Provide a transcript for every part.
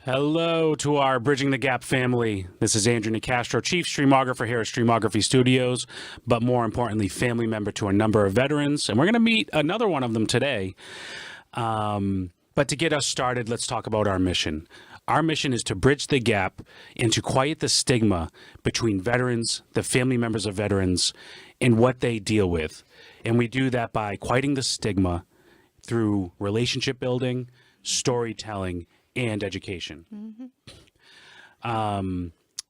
Hello to our Bridging the Gap family. This is Andrew Nicastro, Chief Streamographer here at Streamography Studios, but more importantly, family member to a number of veterans. And we're going to meet another one of them today. But to get us started, let's talk about our mission. Our mission is to bridge the gap and to quiet the stigma between veterans, the family members of veterans, and what they deal with. And we do that by quieting the stigma through relationship building, storytelling, and education.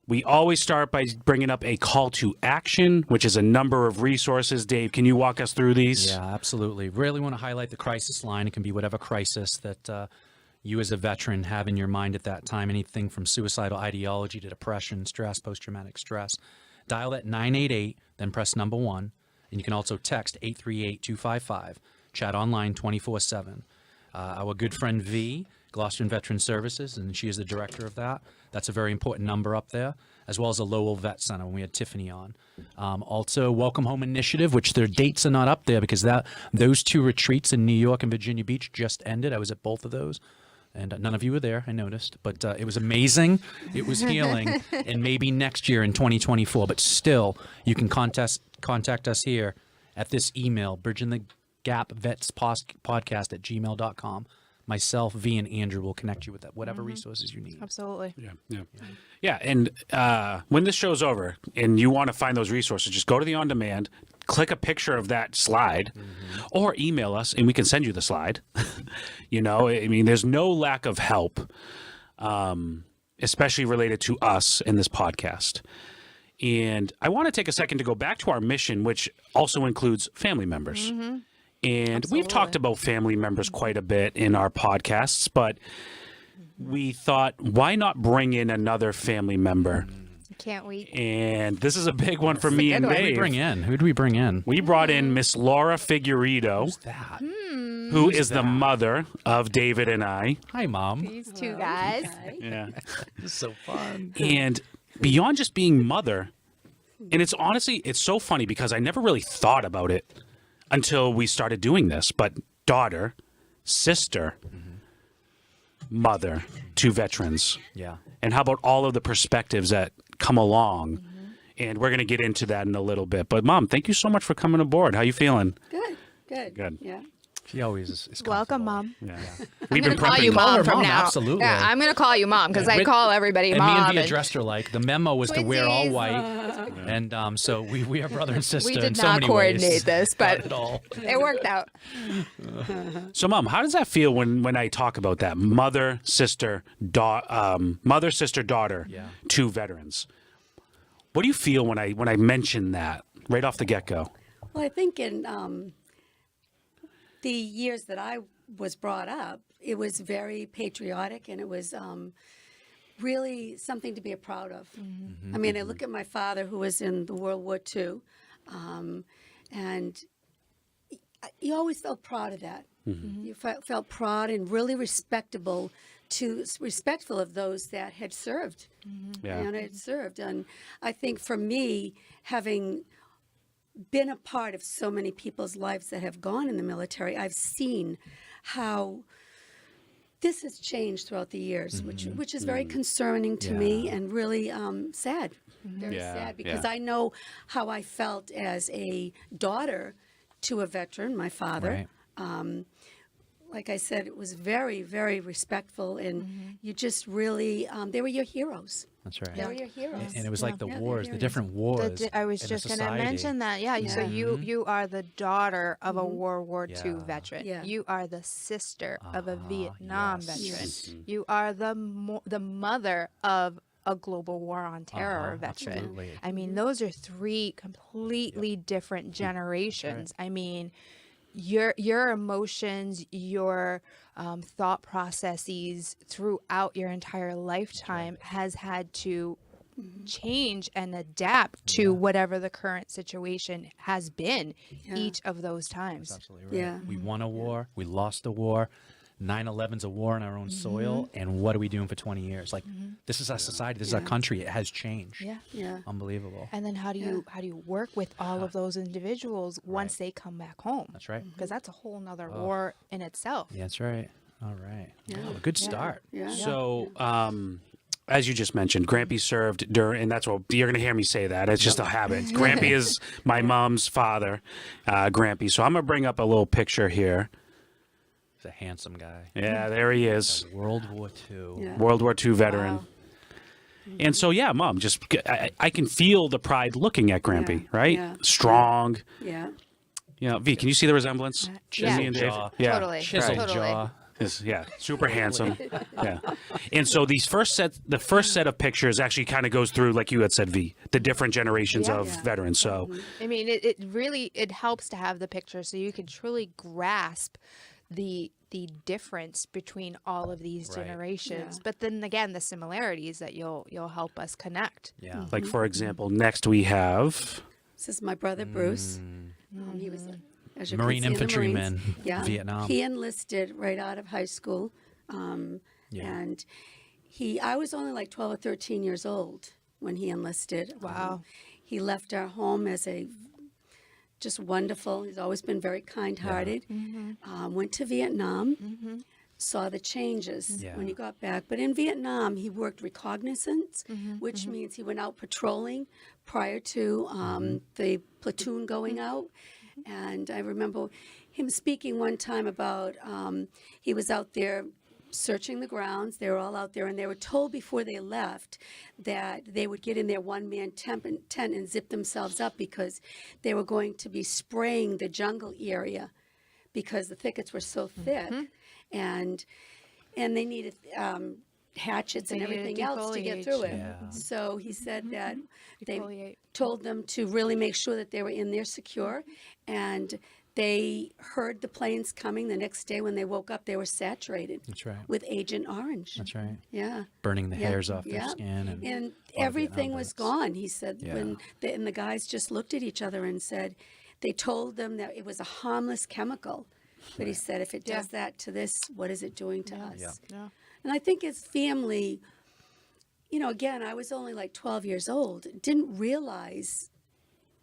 We always start by bringing up a call to action, which is a number of resources. Dave, can you walk us through these? Yeah, absolutely. Really want to highlight the crisis line. It can be whatever crisis that you as a veteran have in your mind at that time, anything from suicidal ideology to depression, stress, post-traumatic stress. Dial that 988, then press number 1, and you can also text 838-255. Chat online 24/7. Our good friend V, Gloucester Veteran Services, and she is the director of that. That's a very important number up there, as well as the Lowell Vet Center when we had Tiffany on. Also, Welcome Home Initiative, which their dates are not up there because those 2 retreats in New York and Virginia Beach just ended. I was at both of those. And none of you were there, I noticed, but it was amazing. It was healing, and maybe next year in 2024. But still, you can contact us here at this email, bridgingthegapvetspodcast@gmail.com. Myself, V, and Andrew will connect you with that, whatever resources you need. Absolutely. Yeah. And when this show's over and you want to find those resources, just go to the on-demand, click a picture of that slide, or email us, and we can send you the slide. I mean, there's no lack of help, especially related to us in this podcast. And I want to take a second to go back to our mission, which also includes family members. And we've talked about family members quite a bit in our podcasts, but we thought, why not bring in another family member? Can't wait. And this is a big one for me and Dave. Who did we bring in? We brought in Miss Laura Figurido, Who's that? who is the mother of David and I. Hi, Mom. These 2 guys. Yeah. This is so fun. And beyond just being mother, and it's so funny because I never really thought about it until we started doing this, but daughter, sister, mother to veterans. Yeah. And how about all of the perspectives that come along? And we're going to get into that in a little bit. But Mom, thank you so much for coming aboard. How you feeling? Good. Yeah. She always is Welcome, Mom. Yeah. I'm going to call you Mom from now. Absolutely. Yeah, I'm going to call you Mom because I call everybody Mom. And me and V addressed her like the memo was to wear all white. And so we are brother and sister We did in so not many coordinate ways. this, but Not at all. it worked out. So, Mom, how does that feel when I talk about that mother, sister, daughter to veterans? What do you feel when I mention that right off the get-go? Well, I think in the years that I was brought up, it was very patriotic, and it was really something to be proud of. I mean, I look at my father, who was in the World War II, and you always felt proud of that. You felt proud and really respectful of those that had served. And I think for me, having been a part of so many people's lives that have gone in the military, I've seen how this has changed throughout the years, which is very concerning to me and really sad. Very sad, because I know how I felt as a daughter to a veteran, my father. Right. Like I said, it was very, very respectful, and you just really, they were your heroes. That's right. They were your heroes. And it was like the Yeah, wars, they're the different wars. I was in just a going to society. mention that. Yeah. So you are the daughter of a World War II veteran. Yeah. You are the sister of a Vietnam veteran. Yes. You are the mother of a global war on terror veteran. Absolutely. I mean, those are 3 completely different generations. I mean, your emotions, your thought processes throughout your entire lifetime has had to change and adapt to whatever the current situation has been each of those times. Absolutely right. Yeah. We won a war. We lost a war. 9/11's a war on our own soil. And what are we doing for 20 years? Like, this is our society. This is our country. It has changed. Yeah. Unbelievable. And then how do you work with all of those individuals once they come back home? That's right. Because that's a whole nother war in itself. Yeah, that's right. All right. Wow, good start. Yeah. So, as you just mentioned, Grampy served during, and that's what you're going to hear me say that. It's just a habit. Grampy is my mom's father, Grampy. So I'm going to bring up a little picture here. He's a handsome guy. Yeah, there he is. World War II. Yeah. World War II veteran. Wow. And so, yeah, Mom, I can feel the pride looking at Grampy, Yeah, right? yeah. Strong. Yeah. You know, V, can you see the resemblance? Yeah. Me and Dave? Jaw. Yeah. Totally. Chiseled Totally. jaw. Yeah, super handsome. Yeah. And so the first set of pictures actually kind of goes through, like you had said, V, the different generations Yeah. of Yeah. veterans. So, I mean, it really it helps to have the picture so you can truly grasp the difference between all of these Right. generations. Yeah. But then again, the similarities that you'll help us connect. Yeah. like, for example, next we have... This is my brother Bruce. He was, as you Marine can see, in the Marines. infantryman, Yeah. Vietnam. He enlisted right out of high school, Yeah. and I was only like 12 or 13 years old when he enlisted. Wow. He left our home as just wonderful. He's always been very kind-hearted. Went to Vietnam. Saw the changes Yeah. when he got back. But in Vietnam, he worked reconnaissance, which means he went out patrolling prior to the platoon going out. And I remember him speaking one time about he was out there searching the grounds. They were all out there, and they were told before they left that they would get in their one-man tent and zip themselves up because they were going to be spraying the jungle area because the thickets were so thick, and they needed hatchets and They needed everything else to get defoliate. through it. Yeah. So he said that they Defoliate. told them to really make sure that they were in there secure, and they heard the planes coming. The next day when they woke up, they were saturated That's right. with Agent Orange. That's right. Yeah. Burning the Yeah, hairs off their yeah. skin. And And Vietnam everything was vets. gone. He said Yeah. when and the guys just looked at each other and said, they told them that it was a harmless chemical. But he said, if it does that to this, what is it doing to us? Yeah. Yeah. And I think as family, again, I was only like 12 years old, didn't realize,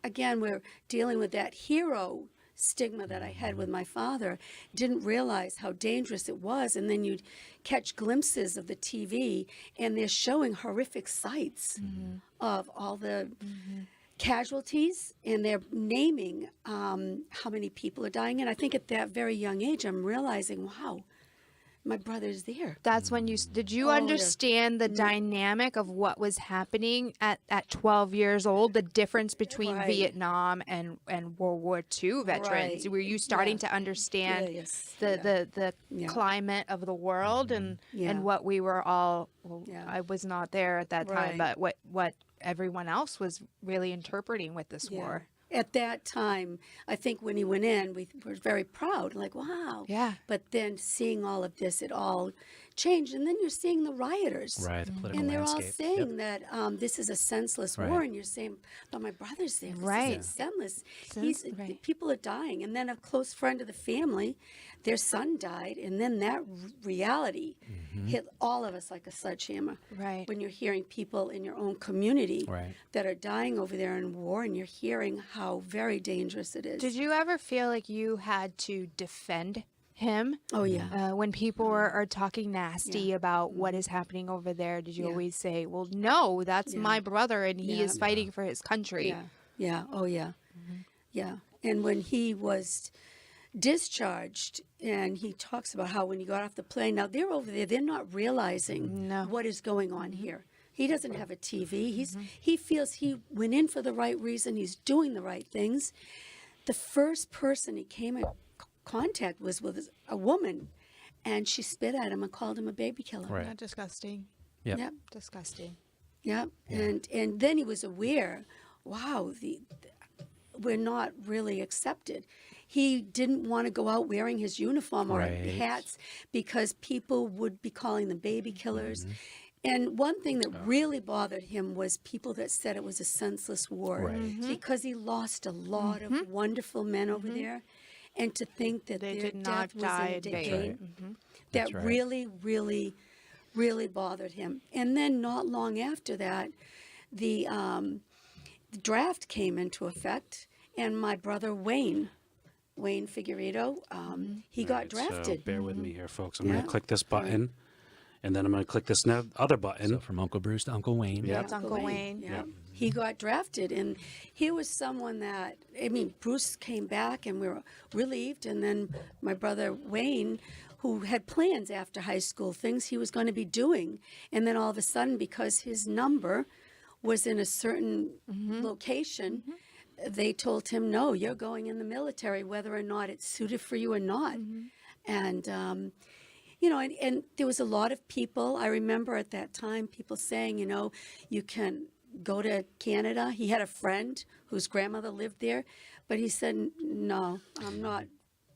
again, we're dealing with that hero stigma that I had with my father, didn't realize how dangerous it was. And then you'd catch glimpses of the TV, and they're showing horrific sights of all the casualties, and they're naming how many people are dying. And I think at that very young age, I'm realizing, wow, my brother's there. That's when did you Oh, yeah. understand the dynamic of what was happening at 12 years old, the difference between Right. Vietnam and World War II veterans? Right. Were you starting Yeah. to understand Yes. the Yeah. climate of the world and Yeah. what we were all, Yeah. I was not there at that time, Right. but what everyone else was really interpreting with this war. At that time, I think when he went in, we were very proud, like, wow. Yeah. But then seeing all of this, it all changed. And then you're seeing the rioters. Right, the political And they're all landscape. saying that this is a senseless war. Right. And you're saying, but my brother's there. This Right. isn't senseless. Right. People are dying. And then a close friend of the family, their son died. And then that reality hit all of us like a sledgehammer. Right. When you're hearing people in your own community Right. that are dying over there in war, and you're hearing how very dangerous it is. Did you ever feel like you had to defend him? Oh, yeah. When people are talking nasty about what is happening over there, did you Yeah. always say, well, no, that's Yeah. my brother and he Yeah. is fighting for his country? Yeah. Yeah. Oh, yeah. Yeah. And when he was discharged, and he talks about how when he got off the plane, now they're over there, they're not realizing No. what is going on here. He doesn't have a TV. He feels he went in for the right reason. He's doing the right things. The first person he came in contact was with a woman, and she spit at him and called him a baby killer. Right. Not disgusting. Yep. Yep. Disgusting. Yep. And then he was aware, wow, we're not really accepted. He didn't want to go out wearing his uniform or Right. hats because people would be calling them baby killers. And one thing that really bothered him was people that said it was a senseless war, Right. because he lost a lot of wonderful men over there. And to think that They their did not death was die in in vain. vain, That's that right. really, really, really bothered him. And then not long after that, the draft came into effect, and my brother Wayne Wayne Figurido. He got drafted. So bear with me here, folks. I'm Yeah. going to click this button, and then I'm going to click this other button. So from Uncle Bruce to Uncle Wayne. Yeah. That's Uncle Wayne. Yeah. He got drafted, and he was someone that, I mean, Bruce came back and we were relieved, and then my brother Wayne, who had plans after high school, things he was going to be doing, and then all of a sudden, because his number was in a certain location, they told him, no, you're going in the military, whether or not it's suited for you or not. And, you know, and there was a lot of people, I remember at that time, people saying, you know, you can go to Canada. He had a friend whose grandmother lived there, but he said, no, I'm not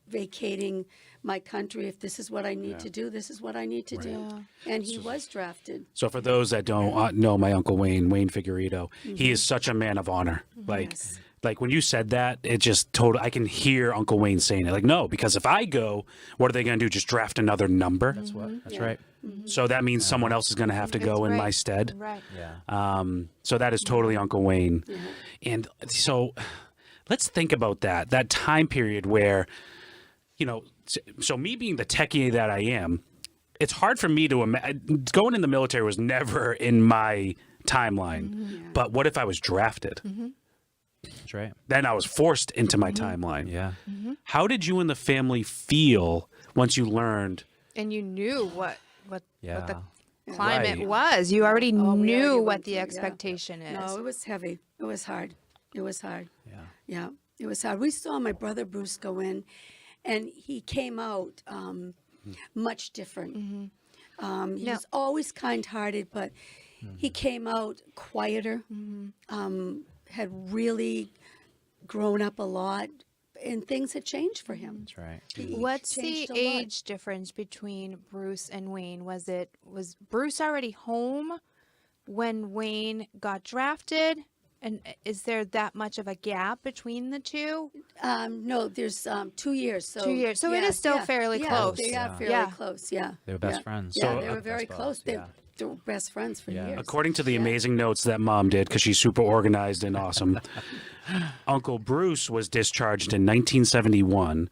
vacating my country. If this is what I need to do, this is what I need to do. And he was drafted. So for those that don't know my Uncle Wayne, Wayne Figurido, he is such a man of honor. Like when you said that, it just I can hear Uncle Wayne saying it. Like, no, because if I go, what are they going to do? Just draft another number? That's right. So that means someone else is going to have to go in my stead. Right. Yeah. So that is totally Uncle Wayne. And so let's think about that time period where, you know, so me being the techie that I am, it's hard for me to imagine. Going in the military was never in my timeline. But what if I was drafted? That's right. Then I was forced into my timeline. Yeah. How did you and the family feel once you learned? And you knew what Yeah. the climate Right. was. You already we already knew went what the through, expectation is. No, it was heavy. It was hard. It was hard. Yeah. Yeah, it was hard. We saw my brother Bruce go in, and he came out much different. He was always kind-hearted, but he came out quieter, had really grown up a lot, and things had changed for him. That's right. He What's the changed a lot. age difference between Bruce and Wayne? Was Bruce already home when Wayne got drafted? And is there that much of a gap between the two? No, there's 2 years. So 2 years. So it is still fairly close. They are fairly Yeah. close. Yeah, They were best friends. Yeah, So- they were very Best close. buds, They were best friends for years. According to the amazing notes that Mom did, because she's super organized and awesome, Uncle Bruce was discharged in 1971,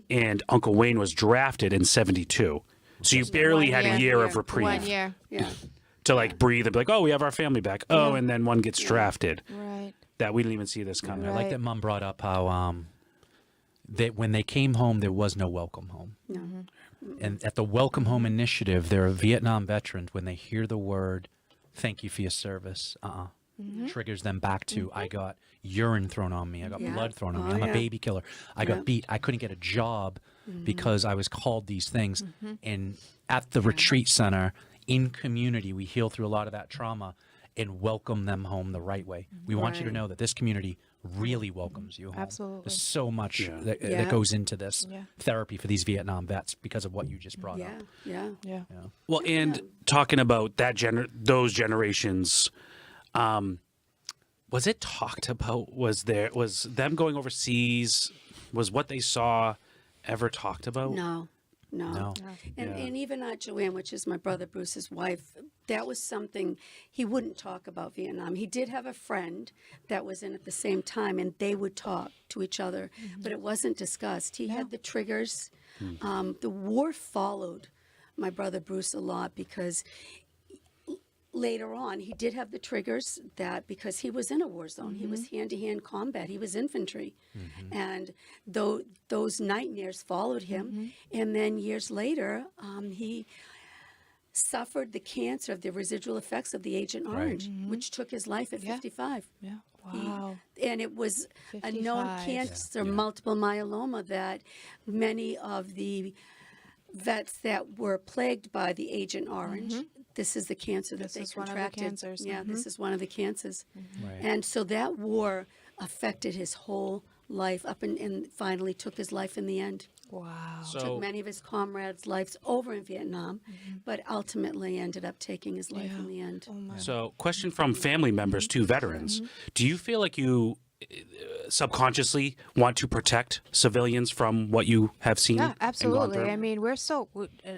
and Uncle Wayne was drafted in 72. So you barely had a year of reprieve 1 year. Yeah. to like breathe and be like, oh, we have our family back. Oh, and then one gets drafted. Right. That we didn't even see this coming. I like that Mom brought up how when they came home, there was no welcome home. No. And at the Welcome Home Initiative, there are Vietnam veterans, when they hear the word, thank you for your service, triggers them back to, I got urine thrown on me. I got Yeah. blood thrown on me. Oh, I'm a yeah. baby killer. I got beat. I couldn't get a job because I was called these things. And at the retreat center, in community, we heal through a lot of that trauma and welcome them home the right way. We want you to Right. know that this community really welcomes you home. Absolutely. There's so much that Yeah. goes into this Yeah. therapy for these Vietnam vets because of what you just brought Yeah. up. Yeah. Yeah. Well, and talking about those generations, was it talked about? Was them going overseas? Was what they saw ever talked about? No. No. And even Joanne, which is my brother Bruce's wife, that was something he wouldn't talk about Vietnam. He did have a friend that was in at the same time, and they would talk to each other, but it wasn't discussed. He had the triggers. The war followed my brother Bruce a lot because later on, he did have the triggers that because he was in a war zone, he was hand-to-hand combat, he was infantry, and those nightmares followed him. And then years later, he suffered the cancer of the residual effects of the Agent Orange, which took his life at 55. Yeah. Wow. And it was a known 55. cancer, multiple myeloma, that many of the vets that were plagued by the Agent Orange, this is the cancer that This they is one of the contracted. cancers. Yeah, this is one of the cancers. Right. And so that war affected his whole life up and finally took his life in the end. Wow. Took many of his comrades' lives over in Vietnam, but ultimately ended up taking his life in the end. Oh my. So, question from family members to veterans: do you feel like you subconsciously want to protect civilians from what you have seen? Yeah, and gone absolutely. through? I mean,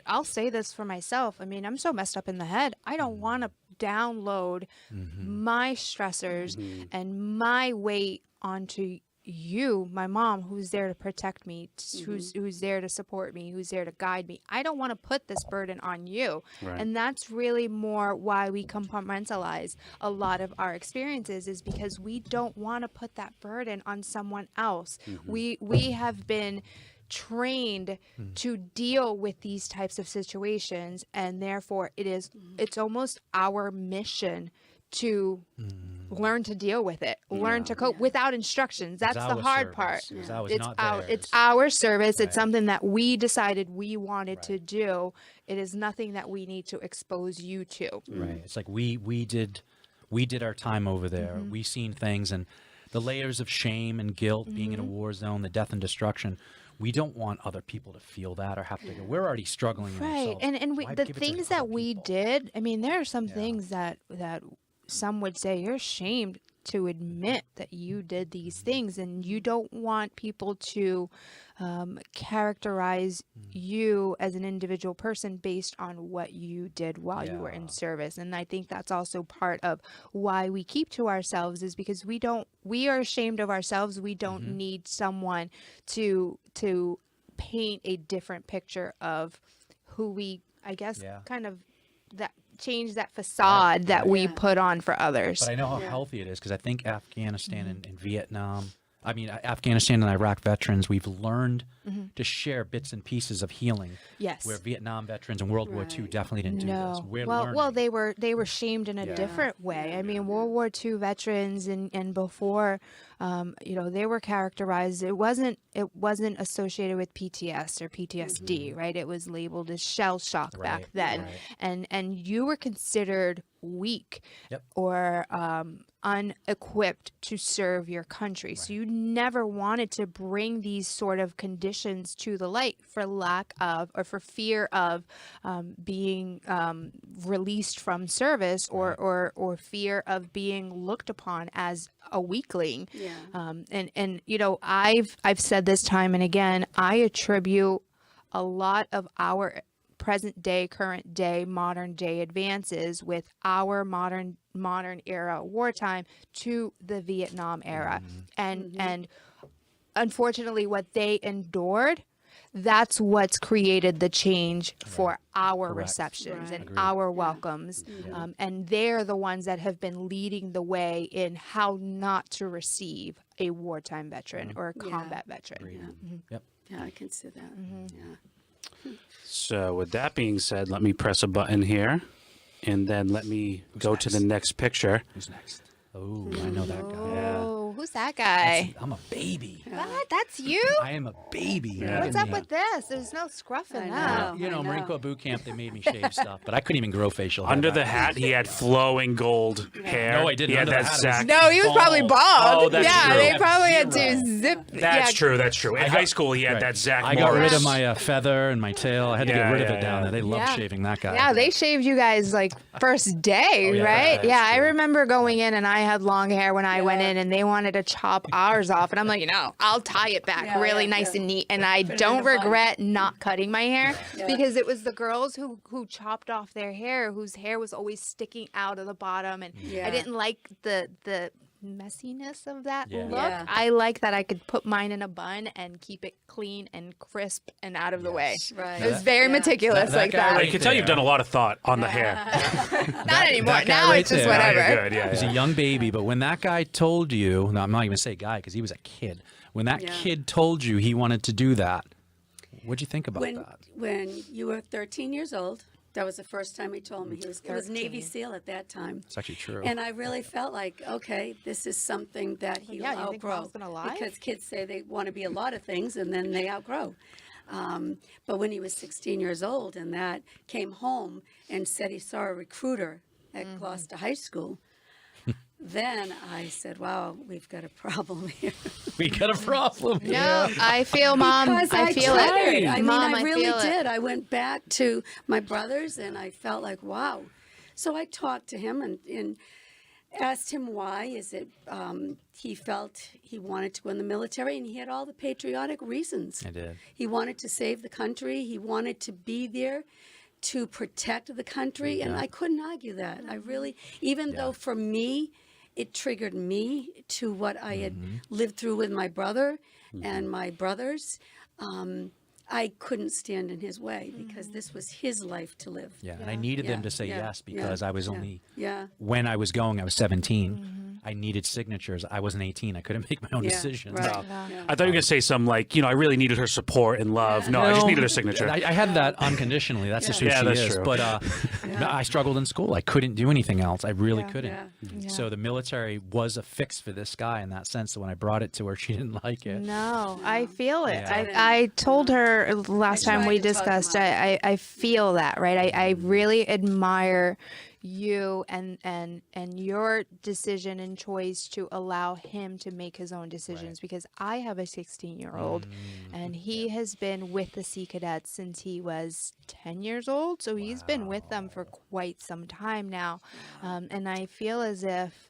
I'll say this for myself. I mean, I'm so messed up in the head. I don't want to download my stressors and my weight onto you, my mom, who's there to protect me, who's there to support me, who's there to guide me. I don't want to put this burden on you. Right. And that's really more why we compartmentalize a lot of our experiences, is because we don't want to put that burden on someone else. We have been trained to deal with these types of situations, and therefore it's almost our mission to learn to deal with it, learn to cope without instructions. That's the hard part. It's our service. It's something that we decided we wanted to do. It is nothing that we need to expose you to. Right. It's like we did our time over there. We seen things, and the layers of shame and guilt, being in a war zone, the death and destruction. We don't want other people to feel that or have to go. We're already struggling Right. ourselves. And Why the give it to things other that we people? did, I mean, there are some things that some would say you're ashamed to admit that you did these things, and you don't want people to characterize you as an individual person based on what you did while you were in service. And I think that's also part of why we keep to ourselves, is because we are ashamed of ourselves. We don't need someone to paint a different picture of who we, I guess, kind of that change that facade that we put on for others. But I know how healthy it is, because I think Afghanistan and Vietnam, Afghanistan and Iraq veterans, we've learned to share bits and pieces of healing. Yes. Where Vietnam veterans and World War II definitely didn't do this. We're learning. Well, they were shamed in a different way. I mean, World War II veterans and before, they were characterized. It wasn't associated with PTS or PTSD, right? It was labeled as shell shock back then, and you were considered weak or unequipped to serve your country. So you never wanted to bring these sort of conditions to the light for lack of, or for fear of being released from service, or fear of being looked upon as a weakling. And I've said this time and again, I attribute a lot of our present day, current day, modern day advances with our modern era wartime to the Vietnam era. And unfortunately what they endured, that's what's created the change for our receptions and our welcomes. And they're the ones that have been leading the way in how not to receive a wartime veteran or a combat veteran. Yeah, I can see that. So with that being said, let me press a button here, and then let me go to the next picture. Who's next? Oh, I know that guy. Oh, who's that guy? I'm a baby. What? That's you? I am a baby. What's up with this? There's no scruff in that. Marine Corps boot camp, they made me shave stuff, but I couldn't even grow facial hair. Under back the then. hat, he had flowing gold hair. No, I didn't. He had Under the that hat, sack. No, he was probably bald. Oh, that's true. They probably had to zip. That's true. That's true. In high school, he had that Zach. I got rid Morris. of my feather and my tail. I had to get rid of it down there. They loved shaving that guy. Yeah, they shaved you guys like first day, right? Yeah, I remember going in and I had long hair when I went in, and they wanted to chop ours off, and I'm like, I'll tie it back really nice and neat. And I don't regret not cutting my hair because it was the girls who chopped off their hair, whose hair was always sticking out of the bottom, and I didn't like the messiness of that look. I like that I could put mine in a bun and keep it clean and crisp and out of the way. It was very meticulous that like guy that. I can tell you've done a lot of thought on the hair. Not anymore. that guy Now right it's just there. whatever. Good. He's a young baby, but when that guy told you, no, I'm not even going to say guy because he was a kid. When that kid told you he wanted to do that, what'd you think about that? When you were 13 years old, that was the first time he told me. He was Navy SEAL at that time. It's actually true. And I really felt like, okay, this is something that he'll you think outgrow. Mom's gonna lie? Because kids say they want to be a lot of things and then they outgrow. But when he was 16 years old and that came home and said he saw a recruiter at Gloucester High School, then I said, wow, we've got a problem here. We got a problem. No, I feel, Mom. Because I feel tried. it. I mean, Mom, I really feel did. it. I went back to my brothers and I felt like, wow. So I talked to him and asked him why. Is it he felt he wanted to go in the military, and he had all the patriotic reasons. I did. He wanted to save the country. He wanted to be there to protect the country, and I couldn't argue that. I really, even though for me, it triggered me to what I had lived through with my brother and my brothers. I couldn't stand in his way because this was his life to live. Yeah, and I needed them to say yes because I was only, Yeah. when I was going, I was 17. I needed signatures. I wasn't 18. I couldn't make my own decisions. Right. No. Yeah. I thought you were going to say some like, I really needed her support and love. No, I just needed her signature. I had that unconditionally. That's just who Yeah, she that's is. true. But no, I struggled in school. I couldn't do anything else. I really couldn't. Yeah. So the military was a fix for this guy in that sense. So when I brought it to her, she didn't like it. No, I feel it. Yeah. I told her last time tried we to talk him discussed, out. I feel that, right? I really admire you and your decision and choice to allow him to make his own decisions, because I have a 16-year-old and he has been with the Sea Cadets since he was 10 years old. So he's been with them for quite some time now. And I feel as if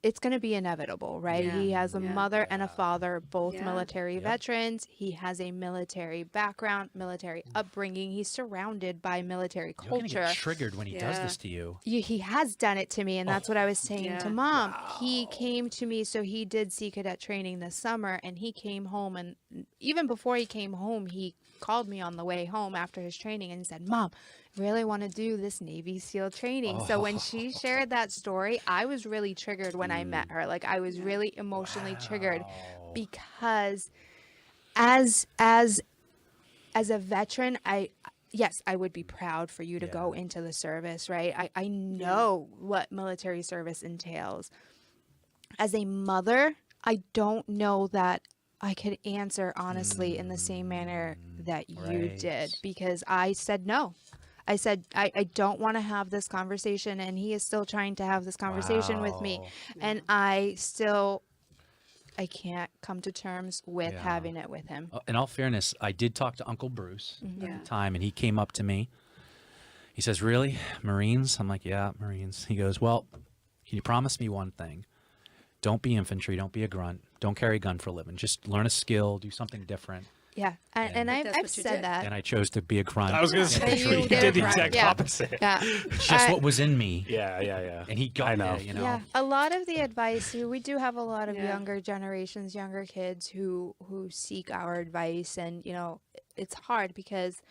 it's going to be inevitable, right? Yeah. He has a mother and a father, both Yeah. military veterans. He has a military background, military upbringing. He's surrounded by military You're going to culture. get triggered when he does Yeah. this to you. He has done it to me, and that's what I was saying to Yeah. Mom. He came to me, so he did Sea Cadet training this summer, and he came home, and even before he came home, he called me on the way home after his training and said, Mom, I really want to do this Navy SEAL training. So when she shared that story, I was really triggered when I met her. Like, I was really emotionally triggered because as a veteran, yes, I would be proud for you to go into the service, right? I know what military service entails. As a mother, I don't know that I could answer honestly in the same manner that you Right. did, because I said no. I said, I don't want to have this conversation, and he is still trying to have this conversation with me. Wow. And I can't come to terms with having it with him. In all fairness, I did talk to Uncle Bruce Mm-hmm. at the time, and he came up to me. He says, really? Marines? I'm like, yeah, Marines. He goes, well, can you promise me one thing? Don't be infantry. Don't be a grunt. Don't carry a gun for a living. Just learn a skill. Do something different. Yeah. And That's I've what you said did. that. And I chose to be a grunt. I was going to But say, you you did the right. exact Yeah. opposite. Yeah. It's just what was in me. Yeah. And he got I know. it, you know. Yeah, a lot of the advice, we do have a lot of Yeah. younger generations, younger kids who seek our advice, and it's hard because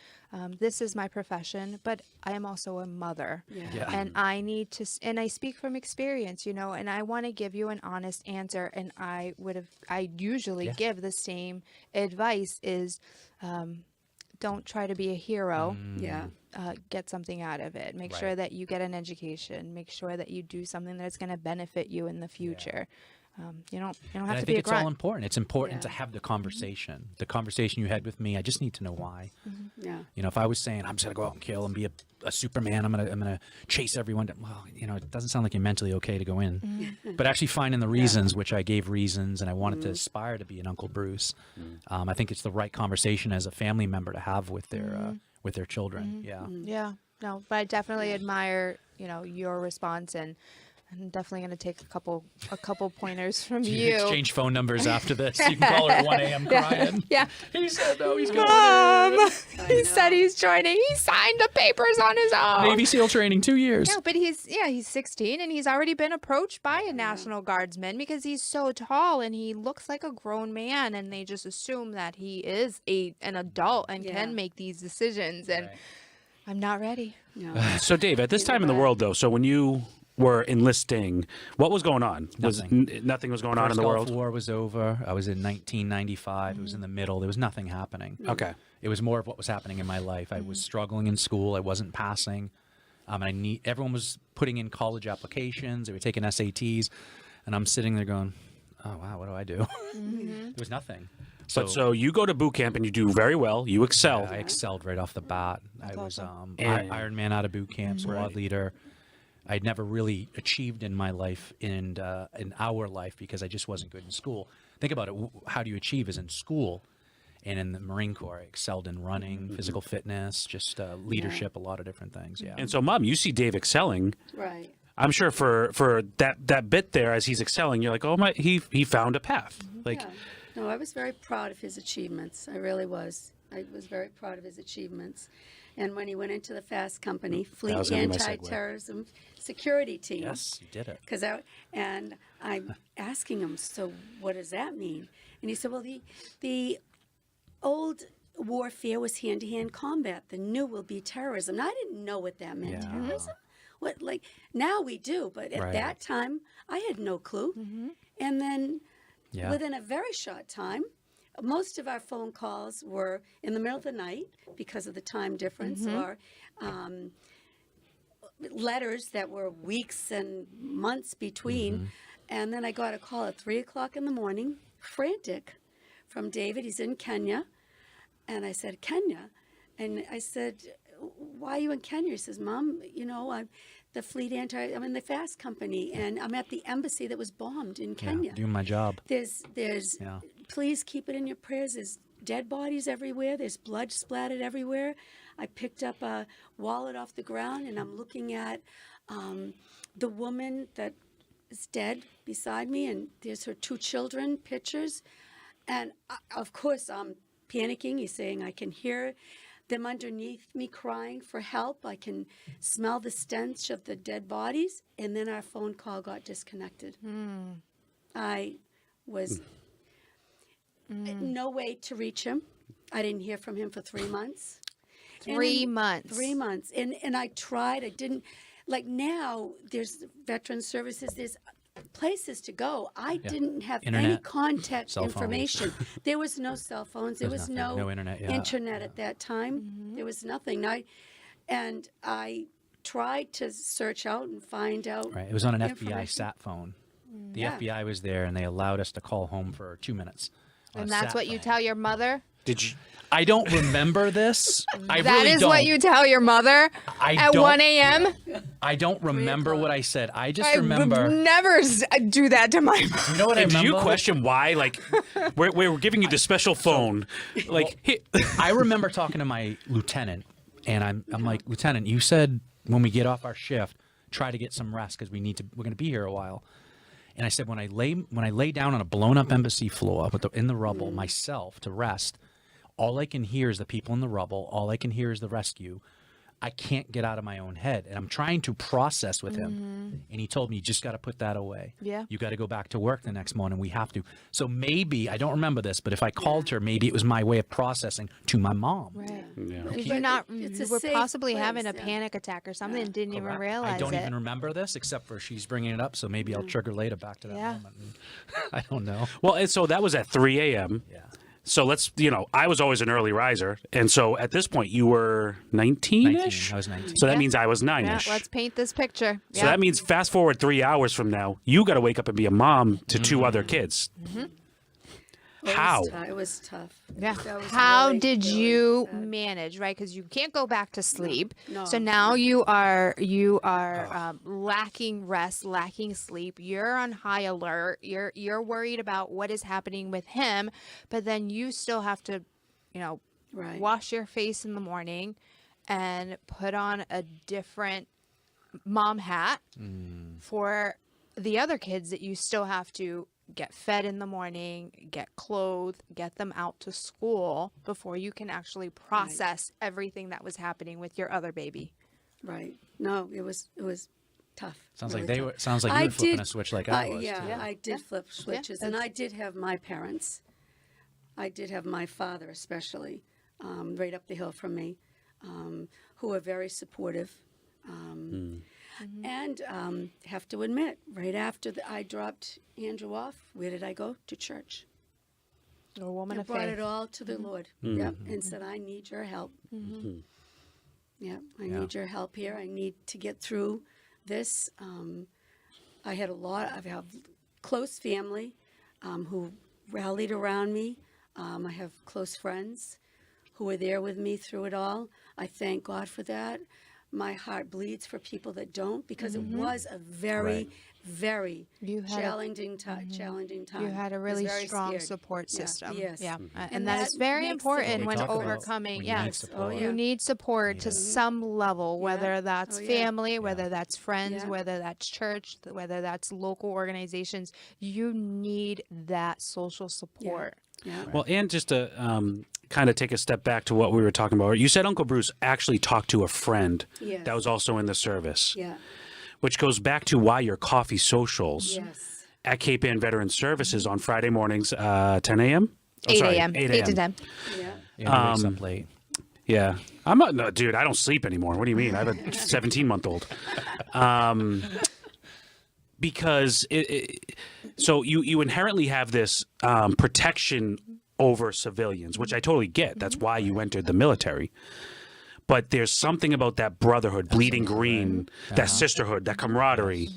this is my profession, but I am also a mother. Yeah. And I need to, and I speak from experience, and I want to give you an honest answer. And I usually give the same advice is, don't try to be a hero. Yeah. Get something out of it. Make sure that you get an education. Make sure that you do something that's going to benefit you in the future. You don't And have I to think be a it's all grunt. important. It's important Yeah. to have the conversation. The conversation you had with me, I just need to know why. Yeah. If I was saying I'm just gonna go out and kill and be a Superman, I'm gonna chase everyone. Well, it doesn't sound like you're mentally okay to go in. But actually finding the reasons, which I gave reasons, and I wanted to aspire to be an Uncle Bruce. I think it's the right conversation as a family member to have with their children. Yeah. Yeah, no, but I definitely admire, your response, and I'm definitely going to take a couple pointers from you. Exchange phone numbers after this. You can call her at 1 a.m. crying. Yeah. He said no, he's going Mom, in. he said he's joining. He signed the papers on his own. Navy SEAL training, 2 years. No, but he's 16, and he's already been approached by a National Guardsman because he's so tall and he looks like a grown man, and they just assume that he is an adult and can make these decisions, and I'm not ready. No. So, Dave, at this time in the world, though, so when you were enlisting, what was going on? Nothing was going on in the First world? Gulf War was over. I was in 1995. It was in the middle. There was nothing happening. Okay. It was more of what was happening in my life. I was struggling in school. I wasn't passing. Everyone was putting in college applications. They were taking SATs, and I'm sitting there going, "Oh wow, what do I do?" There was nothing. So you go to boot camp and you do very well. You excel. I excelled right off the bat. I was And- Iron Man out of boot camp, squad leader. I'd never really achieved in my life and in our life because I just wasn't good in school. Think about it. How do you achieve is in school. And in the Marine Corps, I excelled in running, physical fitness, just leadership, a lot of different things. Yeah. And so, Mom, you see Dave excelling. Right. I'm sure for that bit there, as he's excelling, you're like, oh my, he found a path. Like, Yeah. No, I was very proud of his achievements. I really was. I was very proud of his achievements. And when he went into the FAST company, That Fleet was gonna be my segue. Anti-Terrorism Security Team. Yes, you did it. And I'm asking him, so what does that mean? And he said, well, the old warfare was hand-to-hand combat. The new will be terrorism. And I didn't know what that meant. Yeah. Terrorism? What, like, now we do, but at Right. that time, I had no clue. And then Yeah. within a very short time, most of our phone calls were in the middle of the night because of the time difference, or letters that were weeks and months between. And then I got a call at 3 o'clock in the morning, frantic, from David. He's in Kenya. And I said, Kenya? And I said, why are you in Kenya? He says, Mom, you know, I'm in the FAST company, and I'm at the embassy that was bombed in Kenya. Yeah, doing my job. There's Yeah. please keep it in your prayers. There's dead bodies everywhere. There's blood splattered everywhere. I picked up a wallet off the ground, and I'm looking at the woman that is dead beside me, and there's her 2 children, pictures. And of course, I'm panicking. He's saying I can hear them underneath me crying for help. I can smell the stench of the dead bodies. And then our phone call got disconnected. I was no way to reach him. I didn't hear from him for 3 months. 3 months. 3 months. And I tried. I didn't. Like now, there's veteran services. There's places to go. I didn't have any Internet, contact cell phones. information. There was no cell phones. There was nothing. no No internet, yeah. internet at that time. There was nothing. And I tried to search out and find out. Right. It was on an FBI information. sat phone. The Yeah. FBI was there, and they allowed us to call home for 2 minutes. on And a that's sat what you phone. tell your mother? Did you? I don't remember this. I That really is don't. what you tell your mother I at don't- 1 a.m.? I don't remember what I said. I just I would remember. never do that to my mom. You know what I And do remember? you question why? Like, we're giving you the special phone. Like, I remember talking to my lieutenant, and I'm like, Lieutenant, you said when we get off our shift, try to get some rest because we're going to be here a while. And I said when I lay down on a blown up embassy floor in the rubble myself to rest, all I can hear is the people in the rubble. All I can hear is the rescue. I can't get out of my own head, and I'm trying to process with him. And he told me, you just got to put that away. Yeah. You got to go back to work the next morning. We have to. So maybe, I don't remember this, but if I called her, maybe it was my way of processing to my mom. Right. yeah. Did But you not? it's a You were safe possibly place, having a yeah. panic attack or something and didn't even Correct. realize I don't it. even remember this, except for she's bringing it up, so maybe I'll trigger later back to that Yeah. moment. I don't know. Well, and so that was at 3 a.m. Yeah. So let's, I was always an early riser. And so at this point, you were 19-ish? 19. I was 19. So that Yeah. means I was Yeah, 9-ish. let's paint this picture. So that means fast forward 3 hours from now, you got to wake up and be a mom to 2 other kids. How? It was tough. Yeah. That was How really, did really you bad. manage, right? Because you can't go back to sleep. No. So now you are lacking rest, lacking sleep. You're on high alert. You're worried about what is happening with him, but then you still have to, Right. wash your face in the morning and put on a different mom hat for the other kids that you still have to get fed in the morning, get clothed, get them out to school before you can actually process everything that was happening with your other baby. Right. No, it was tough. Sounds really like tough. sounds like you were flipping a switch like I was. Yeah, too. I did flip switches, and I did have my parents. I did have my father, especially, right up the hill from me, who were very supportive. And have to admit, right after I dropped Andrew off, where did I go? To church. A woman I of brought faith. it all to the Lord. Yep, and said, I need your help. Yeah, I need your help here. I need to get through this. I have close family who rallied around me. I have close friends who were there with me through it all. I thank God for that. My heart bleeds for people that don't, because it was a very very You had a- challenging time. Challenging time. You had a I was really very strong scared. support Yeah, system. yes. Yeah. And And that is that very makes it important We when talk about overcoming. when you Yeah. need support. Oh, You yeah. need support to some level, whether that's Oh, yeah. family, whether that's friends, Yeah. whether that's church, whether that's local organizations. You need that social support. Yeah. Well, and just to kind of take a step back to what we were talking about, you said Uncle Bruce actually talked to a friend Yes. that was also in the service, Yeah. which goes back to why your coffee socials Yes. at Cape Ann Veteran Services on Friday mornings, 10 a.m. 8 a.m. 8 to 10. Yeah. Andrew wakes up late. Yeah. I'm not, no, dude, I don't sleep anymore. What do you mean? I have a 17-month-old. Because so you inherently have this protection over civilians, which I totally get. That's why you entered the military. But there's something about that brotherhood, bleeding green, that sisterhood, that camaraderie,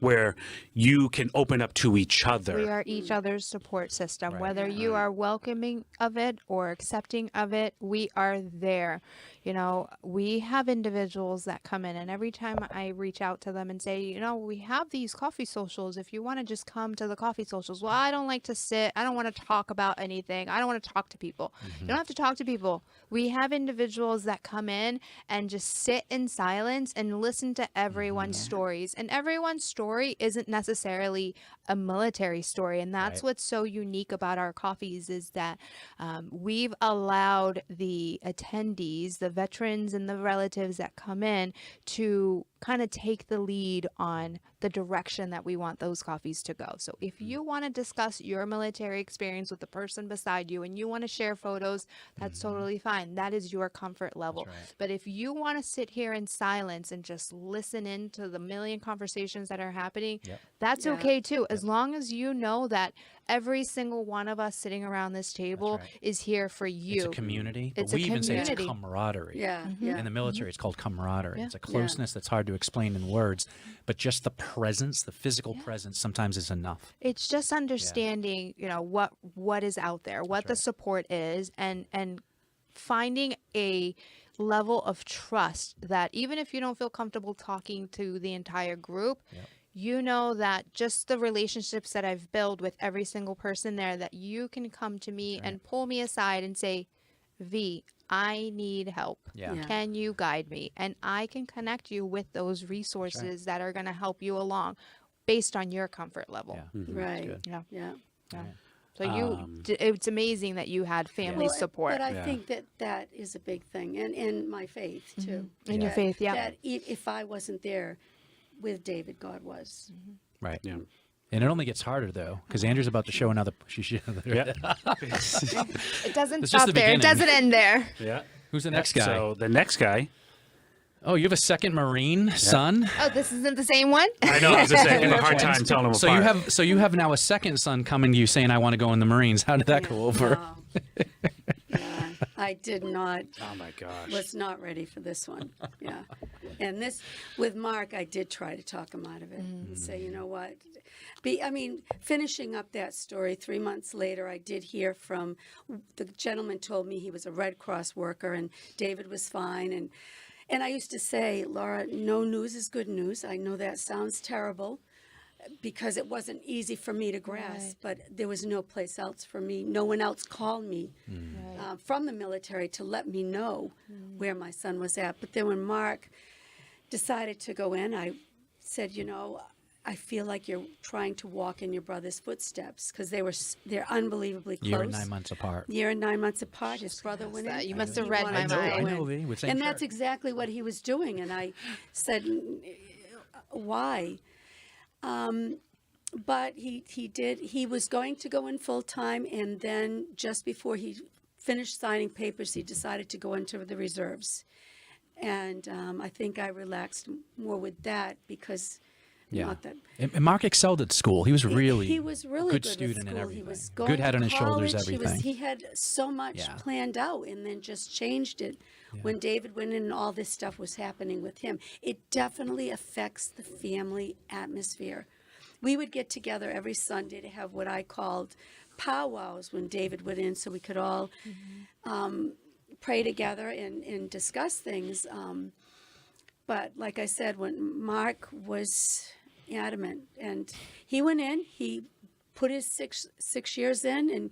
where you can open up to each other. We are each other's support system. Whether you are welcoming of it or accepting of it, we are there. You know, we have individuals that come in, and every time I reach out to them and say, you know, we have these coffee socials. If you want to just come to the coffee socials, well, I don't like to sit. I don't want to talk about anything. I don't want to talk to people. You don't have to talk to people. We have individuals that come in and just sit in silence and listen to everyone's stories. And everyone's story isn't necessarily a military story. And that's what's so unique about our coffees is that we've allowed the attendees, the veterans and the relatives that come in to kind of take the lead on the direction that we want those coffees to go. So if you want to discuss your military experience with the person beside you and you want to share photos, that's totally fine. That is your comfort level. But if you want to sit here in silence and just listen in to the million conversations that are happening, that's okay too. As long as you know that every single one of us sitting around this table is here for you. It's a community. But It's a we even say it's community. camaraderie. Yeah. Yeah. In the military, it's called camaraderie. Yeah. It's a closeness that's hard to explain in words, but just the presence, the physical presence, sometimes is enough. It's just understanding, you know, what is out there, what the support is, and finding a level of trust that even if you don't feel comfortable talking to the entire group, you know that just the relationships that I've built with every single person there, that you can come to me and pull me aside and say, V, I need help. Yeah. Yeah. Can you guide me? And I can connect you with those resources that are going to help you along based on your comfort level. Yeah. Right. Yeah. Yeah. Yeah. So it's amazing that you had family Well, support. But I think that is a big thing, and in my faith too. In your faith, yeah. That if I wasn't there with David, God was. Right. Yeah. And it only gets harder, though, because Andrew's about to show another. Yeah. It doesn't It's just stop the there. It beginning. doesn't end there. Yeah. Who's the next guy? So the next guy. Oh, you have a second Marine son? Oh, this isn't the same one? I know. I was just saying, I have a They're hard time twins. telling them So apart. you have now a second son coming to you saying, I want to go in the Marines. How did that go over? Yeah, I did not. Oh my gosh. Was not ready for this one. Yeah. And this, with Mark, I did try to talk him out of it and say, you know what? Finishing up that story, 3 months later, I did hear from, the gentleman told me he was a Red Cross worker and David was fine. And I used to say, Laura, no news is good news. I know that sounds terrible because it wasn't easy for me to grasp, but there was no place else for me. No one else called me from the military to let me know where my son was at. But then when Mark decided to go in, I said, you know, I feel like you're trying to walk in your brother's footsteps because they're unbelievably close. Year and 9 months apart. Year and 9 months apart. His brother went in. You must He have read wanted my to mind. go I in. know, V, with same And that's shirt. exactly what he was doing. And I said, why? But he was going to go in full time. And then just before he finished signing papers, he decided to go into the reserves. And I think I relaxed more with that because not that And Mark excelled at school. He was really he was really good good student at and school. everything. He was going Good head to on his shoulders, college. everything. He had so much planned out and then just changed it when David went in and all this stuff was happening with him. It definitely affects the family atmosphere. We would get together every Sunday to have what I called powwows when David went in so we could all pray together and discuss things. But like I said, when Mark was adamant. And he went in, he put his six years in, and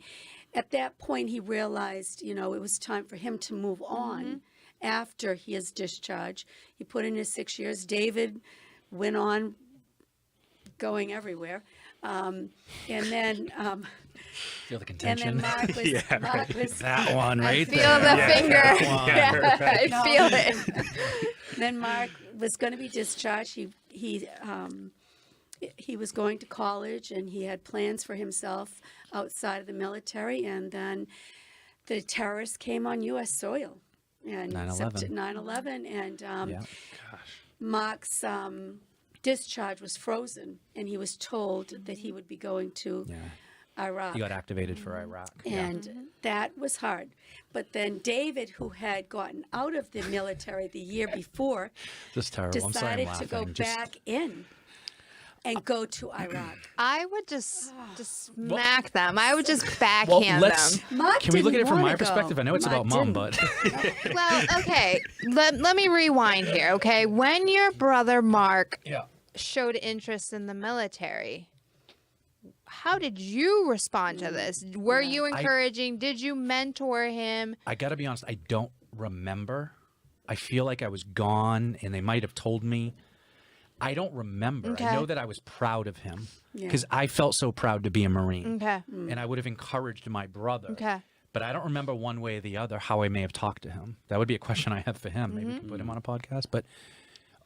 at that point he realized, you know, it was time for him to move on after his discharge. He put in his 6 years. David went on going everywhere. And then Feel the and contention. then Mark was That one right Feel there. the finger. I No. feel it. then Mark was going to be discharged. He was going to college, and he had plans for himself outside of the military. And then the terrorists came on U.S. soil, and 9/11. 9/11, and Yeah. Mark's discharge was frozen, and he was told that he would be going to Yeah. Iraq. He got activated for Iraq. And that was hard. But then David, who had gotten out of the military the year before, Just terrible. I'm sorry, I'm decided to go laughing. Just- back in and go to Iraq. I would just smack them. I would just backhand let's- them. Mark Can we look at it didn't from my wanna go. perspective? I know it's Mark about mom, didn't. but Well, okay. Let me rewind here, okay? When your brother Mark yeah. showed interest in the military, how did you respond to this? Were you encouraging? Did you mentor him? I got to be honest, I don't remember. I feel like I was gone and they might have told me. I don't remember. Okay. I know that I was proud of him Yeah. because I felt so proud to be a Marine. Okay. And I would have encouraged my brother. Okay. But I don't remember one way or the other how I may have talked to him. That would be a question I have for him. Maybe we can put him on a podcast. But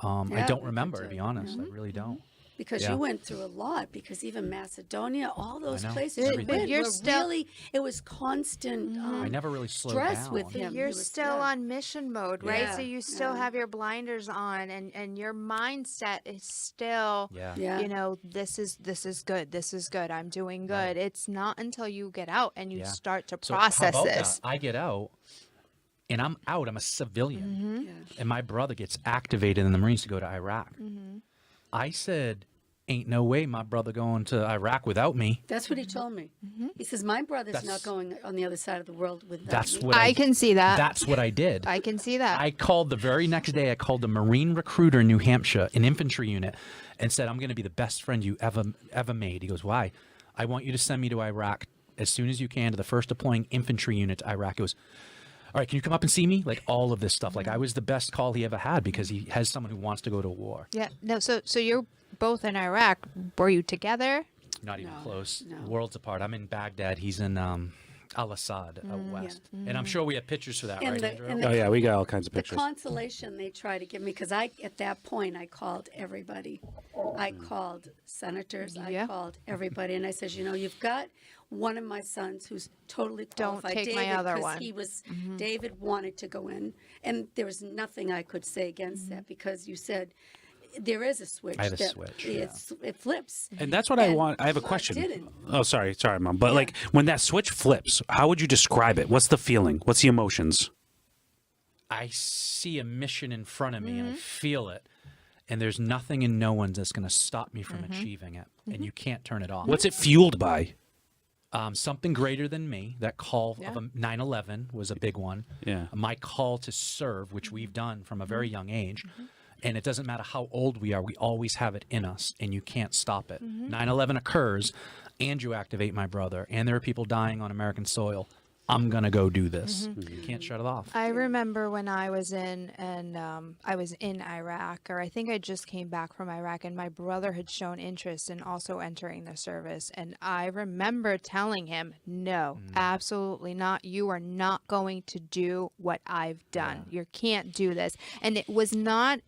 I Yeah, don't we remember, could to do. be honest. I really don't. Because Yeah. you went through a lot. Because even Macedonia, all those know. places But you've been, you're were still- really, it was constant I never really slowed stress down. with him. You're He was- still yeah. on mission mode, right? Yeah, So you still yeah. have your blinders on, and your mindset is still, Yeah. Yeah. you know, this is good. This is good. I'm doing good. It's not until you get out and you Yeah. start to So how process about this. that? I get out, and I'm out. I'm a civilian, Yeah. and my brother gets activated in the Marines to go to Iraq. I said, "Ain't no way my brother going to Iraq without me." That's what he told me. He says, my brother's not That's- going on the other side of the world without That's me. what I can see that. That's what I did. I can see that. I called the very next day. I called the Marine recruiter in New Hampshire, an infantry unit, and said, "I'm going to be the best friend you ever made." He goes, "Why?" "I want you to send me to Iraq as soon as you can to the first deploying infantry unit to Iraq." It was, "All right, can you come up and see me?" Like all of this stuff. Like I was the best call he ever had because he has someone who wants to go to war. Yeah. No. So you're both in Iraq. Were you together? Not even close. no. Worlds apart. I'm in Baghdad. He's in Al-Assad out west. And I'm sure we have pictures for that, And right, the- Andrew? and Oh yeah, we got all kinds of The pictures. consolation they try to give me, because at that point, I called everybody. I called senators, Yeah. I called everybody, and I said, you know, you've got one of my sons who's totally Don't qualified. take my David, other 'cause one. He was, David wanted to go in, and there was nothing I could say against that, because you said, there is a switch. I have a that switch, It flips. And that's what I And want. I have a Mark question. didn't. Oh, sorry, Mom. But like when that switch flips, how would you describe it? What's the feeling? What's the emotions? I see a mission in front of me and I feel it. And there's nothing and no one that's going to stop me from achieving it. And you can't turn it off. What's it fueled by? Something greater than me. That call Yeah. of a 9/11 was a big one. Yeah. My call to serve, which we've done from a very young age. And it doesn't matter how old we are, we always have it in us, and you can't stop it. 9/11 occurs, and you activate my brother, and there are people dying on American soil. I'm going to go do this. You can't shut it off. I remember when I was in Iraq, or I think I just came back from Iraq, and my brother had shown interest in also entering the service. And I remember telling him, no, absolutely not. You are not going to do what I've done. You can't do this. And it was not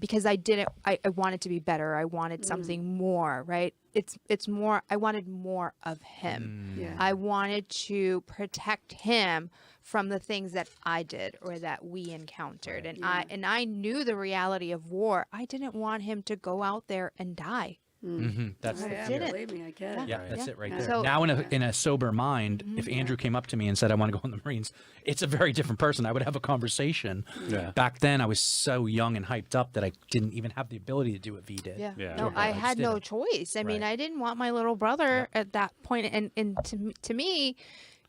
because I wanted to be better. I wanted something more, right? It's more, I wanted more of him. Yeah. I wanted to protect him from the things that I did or that we encountered. And I knew the reality of war. I didn't want him to go out there and die. That's Oh, the yeah, fear. didn't. believe me, I get it. Yeah, that's it right there. So- now, in a sober mind, if Andrew came up to me and said, "I want to go in the Marines," it's a very different person. I would have a conversation. Yeah. Back then, I was so young and hyped up that I didn't even have the ability to do what V did. Yeah. Yeah. No, Sure. I I just had no didn't. choice. I mean, Right. I didn't want my little brother at that point. And to me,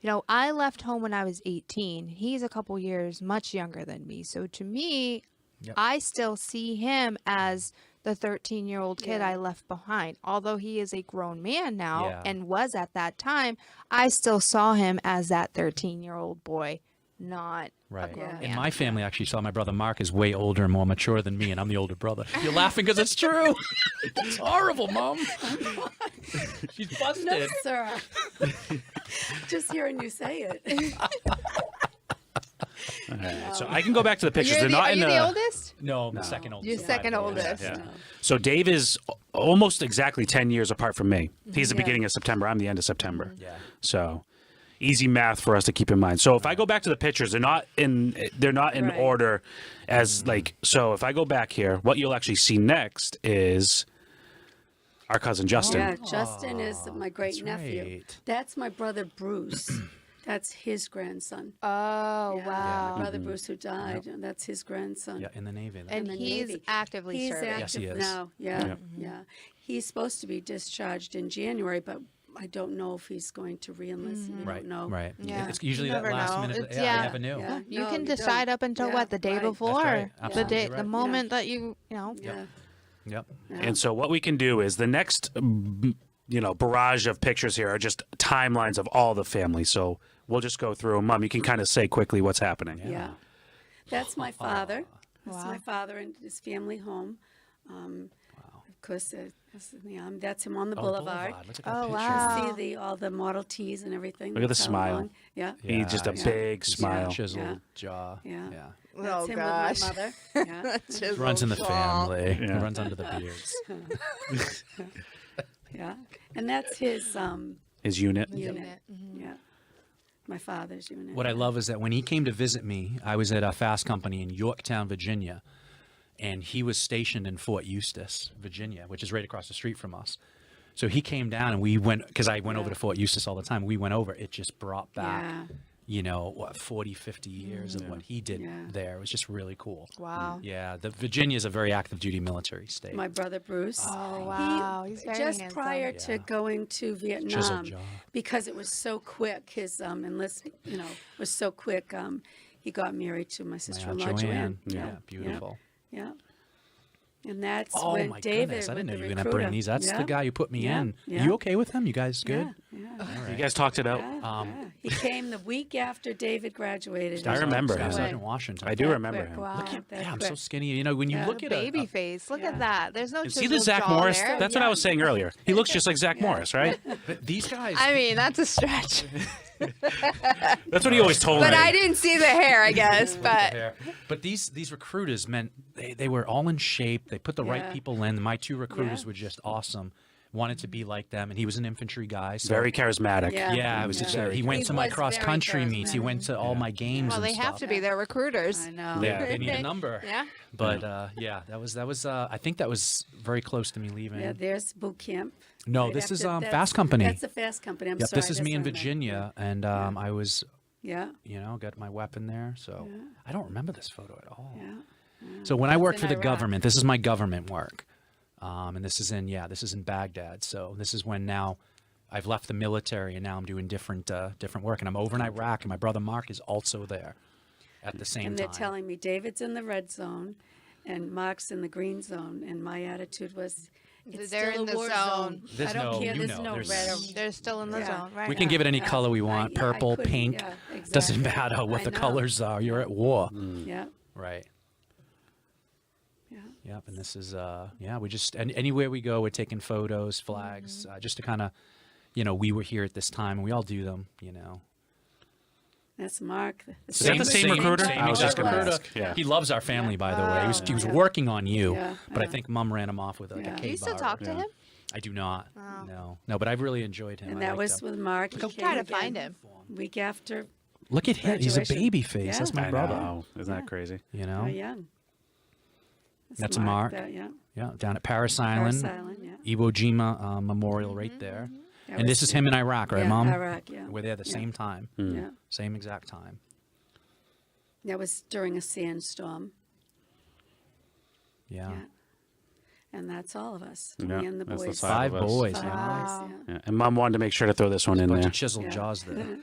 you know, I left home when I was 18. He's a couple years much younger than me. So to me, Yep. I still see him as the 13-year-old kid Yeah. I left behind. Although he is a grown man now Yeah. and was at that time, I still saw him as that 13-year-old boy, not a Right. grown Yeah. man. In my family, actually, saw my brother Mark is way older and more mature than me, and I'm the older brother. You're laughing because it's true. It's horrible, Mom. She's busted. No, sir. Just hearing you say it. All right, so I can go back to the pictures. You're They're not are in you the. the oldest? No, I'm the second oldest. You're second oldest. Yeah. No. So Dave is almost exactly 10 years apart from me. He's the Yeah. beginning of September. I'm the end of September. Yeah. So easy math for us to keep in mind. So if I go back to the pictures, they're not in Right. order as like. So if I go back here, what you'll actually see next is our cousin Justin. Yeah, Justin is my great nephew. right. That's my brother Bruce. That's his grandson. Oh, Yeah, wow. my brother Bruce who died. And that's his grandson. Yeah, in the Navy. And in the he's Navy. actively He's serving. active Yes, he is. now. Yeah, yeah. He's supposed to be discharged in January, but I don't know if he's going to re-enlist. We Right. don't know. Right. Yeah. It's usually You that never last know. minute. It's- Yeah, yeah. I never knew. Yeah. You No, can you decide don't. up until Yeah, what, the day right. before, right. the Absolutely day, right. the moment that you know. Yeah. Yep. And so what we can do is the next, barrage of pictures here are just timelines of all the family. So we'll just go through them. Mom, you can kind of say quickly what's happening. Yeah. That's my father. That's Wow. my father and his family home. Of course, that's him on the boulevard. Let's look at Oh, the picture. wow. See all the Model Ts and everything. Look at the That's how smile. long- Yeah. He just a Yeah. big Just smile. Chiseled Yeah. jaw. Yeah. Yeah. That's Oh, him gosh. with my mother. Yeah. Chiseled Runs in the jaw. family. Yeah. Runs under the beards. Yeah. And that's his His unit. unit. Yeah. My father's unit. What I love is that when he came to visit me, I was at a fast company in Yorktown, Virginia, and he was stationed in Fort Eustis, Virginia, which is right across the street from us. So he came down and we went, because I went over to Fort Eustis all the time. We went over. It just brought back, Yeah. 40, 50 years of what he did Yeah. there. It was just really cool. Wow. Yeah, Virginia is a very active duty military state. My brother Bruce. Oh, wow. He's very just handsome. prior to going to Vietnam, jaw. because it was so quick. His enlisting, was so quick. He got married to my My Aunt sister-in-law Joanne. Yeah, beautiful. Yeah. And that's Oh when my David, goodness! I didn't know with you the were gonna bring recruiter- these. That's yeah. the guy you put me Yeah, in. yeah. You okay with him? You guys good? Yeah. You guys talked it out. Yeah. He came the week after David graduated. I remember Staff him. Sergeant Washington. I do That remember quick. him. Wow. That Yeah, I'm so quick. skinny. When you Yeah. look at Baby face. Look at that. There's no And see the chiseled Zach jaw Morris? there. That's what I was saying earlier. He looks just like Zach Morris, right? But these guys. I mean, that's a stretch. That's what he always told But me. I didn't see the hair, I guess. But hair. But these recruiters meant they were all in shape. They put the right Yeah. people in. My two recruiters Yeah. were just awesome. Wanted to be like them, and he was an infantry guy. So Very charismatic. Yeah. yeah, it was just Very he went He to my was cross country very meets. He charismatic. went to all my games. well, and they have stuff. to be. They're recruiters. I know. Yeah. They need a number. Yeah. But yeah, that was. I think that was very close to me leaving. Yeah, there's boot camp. No, Right this is after- Fast Company. That's the Fast Company. I'm Yep, sorry. this is that's me in what I meant. Virginia, and I was, Yeah. got my weapon there. So I don't remember this photo at all. Yeah. So when I worked in for the Iraq. government, this is my government work, and this is in Baghdad. So this is when now I've left the military and now I'm doing different work, and I'm over in Iraq, and my brother Mark is also there at the same And time. they're telling me David's in the red zone and Mark's in the green zone. And my attitude was, it's They're still in a the war zone. There's I don't no- care. you There's know, no there's- red. Or, They're still in the Yeah. zone, right? We can give it any color we want, I purple, couldn't- pink, yeah, doesn't exactly. matter what I the know. colors are. You're at war, Yeah. right? Yeah. Yep, and this is we just and anywhere we go, we're taking photos, flags, just to kind of, we were here at this time, and we all do them, That's Mark. Is that the same recruiter? I was just exact gonna recruiter. ask, yeah. He loves our family, by the way. He was Yeah. working on you, Yeah, but I yeah. think Mom ran him off with like Yeah. a Do K you still bar. talk to him? I do not. Oh. No, but I've really enjoyed him. And I that liked was him. with Mark. He Go came try to again find him. Week after. Look at him. He's a Graduation. baby face. Yeah. That's my I brother. know. Isn't that crazy? You Oh, know. yeah. That's Mark. Yeah. Yeah, down at Paris Island, Paris Island, yeah. Iwo Jima Memorial, right there. That And this was- is him in Iraq, right, yeah, Mom? Iraq, yeah. We're there the Yeah. same time, Yeah. same exact time. That was during a sandstorm. Yeah. Yeah. And that's all of us. Yeah, Me and the that's the boys. five Five of us. boys. Five Yeah. Wow. boys, yeah. Yeah. And Mom wanted to make sure to throw this one in Bunch there. of chiseled Yeah. jaws there.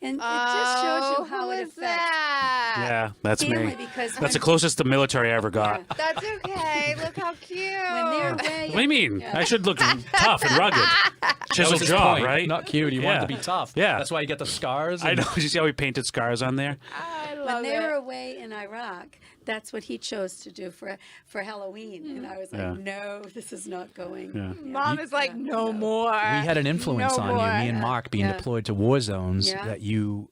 And it just shows you how who it is affects that? Yeah, that's family me. because That's the closest to military I ever got. That's okay. Look how cute. when they're away. What do you mean? I should look tough and rugged. That Chiseled was his jaw, point. right? Not cute. He wanted to be tough. Yeah. That's why you get the scars. I and- know. Did you see how he painted scars on there? I When love they it. were away in Iraq, that's what he chose to do for Halloween. And I was like, Yeah. no, this is not going. Yeah. Mom is like, no more. We had an influence No on you, more. me and Mark being Yeah. deployed to war zones, Yeah. that you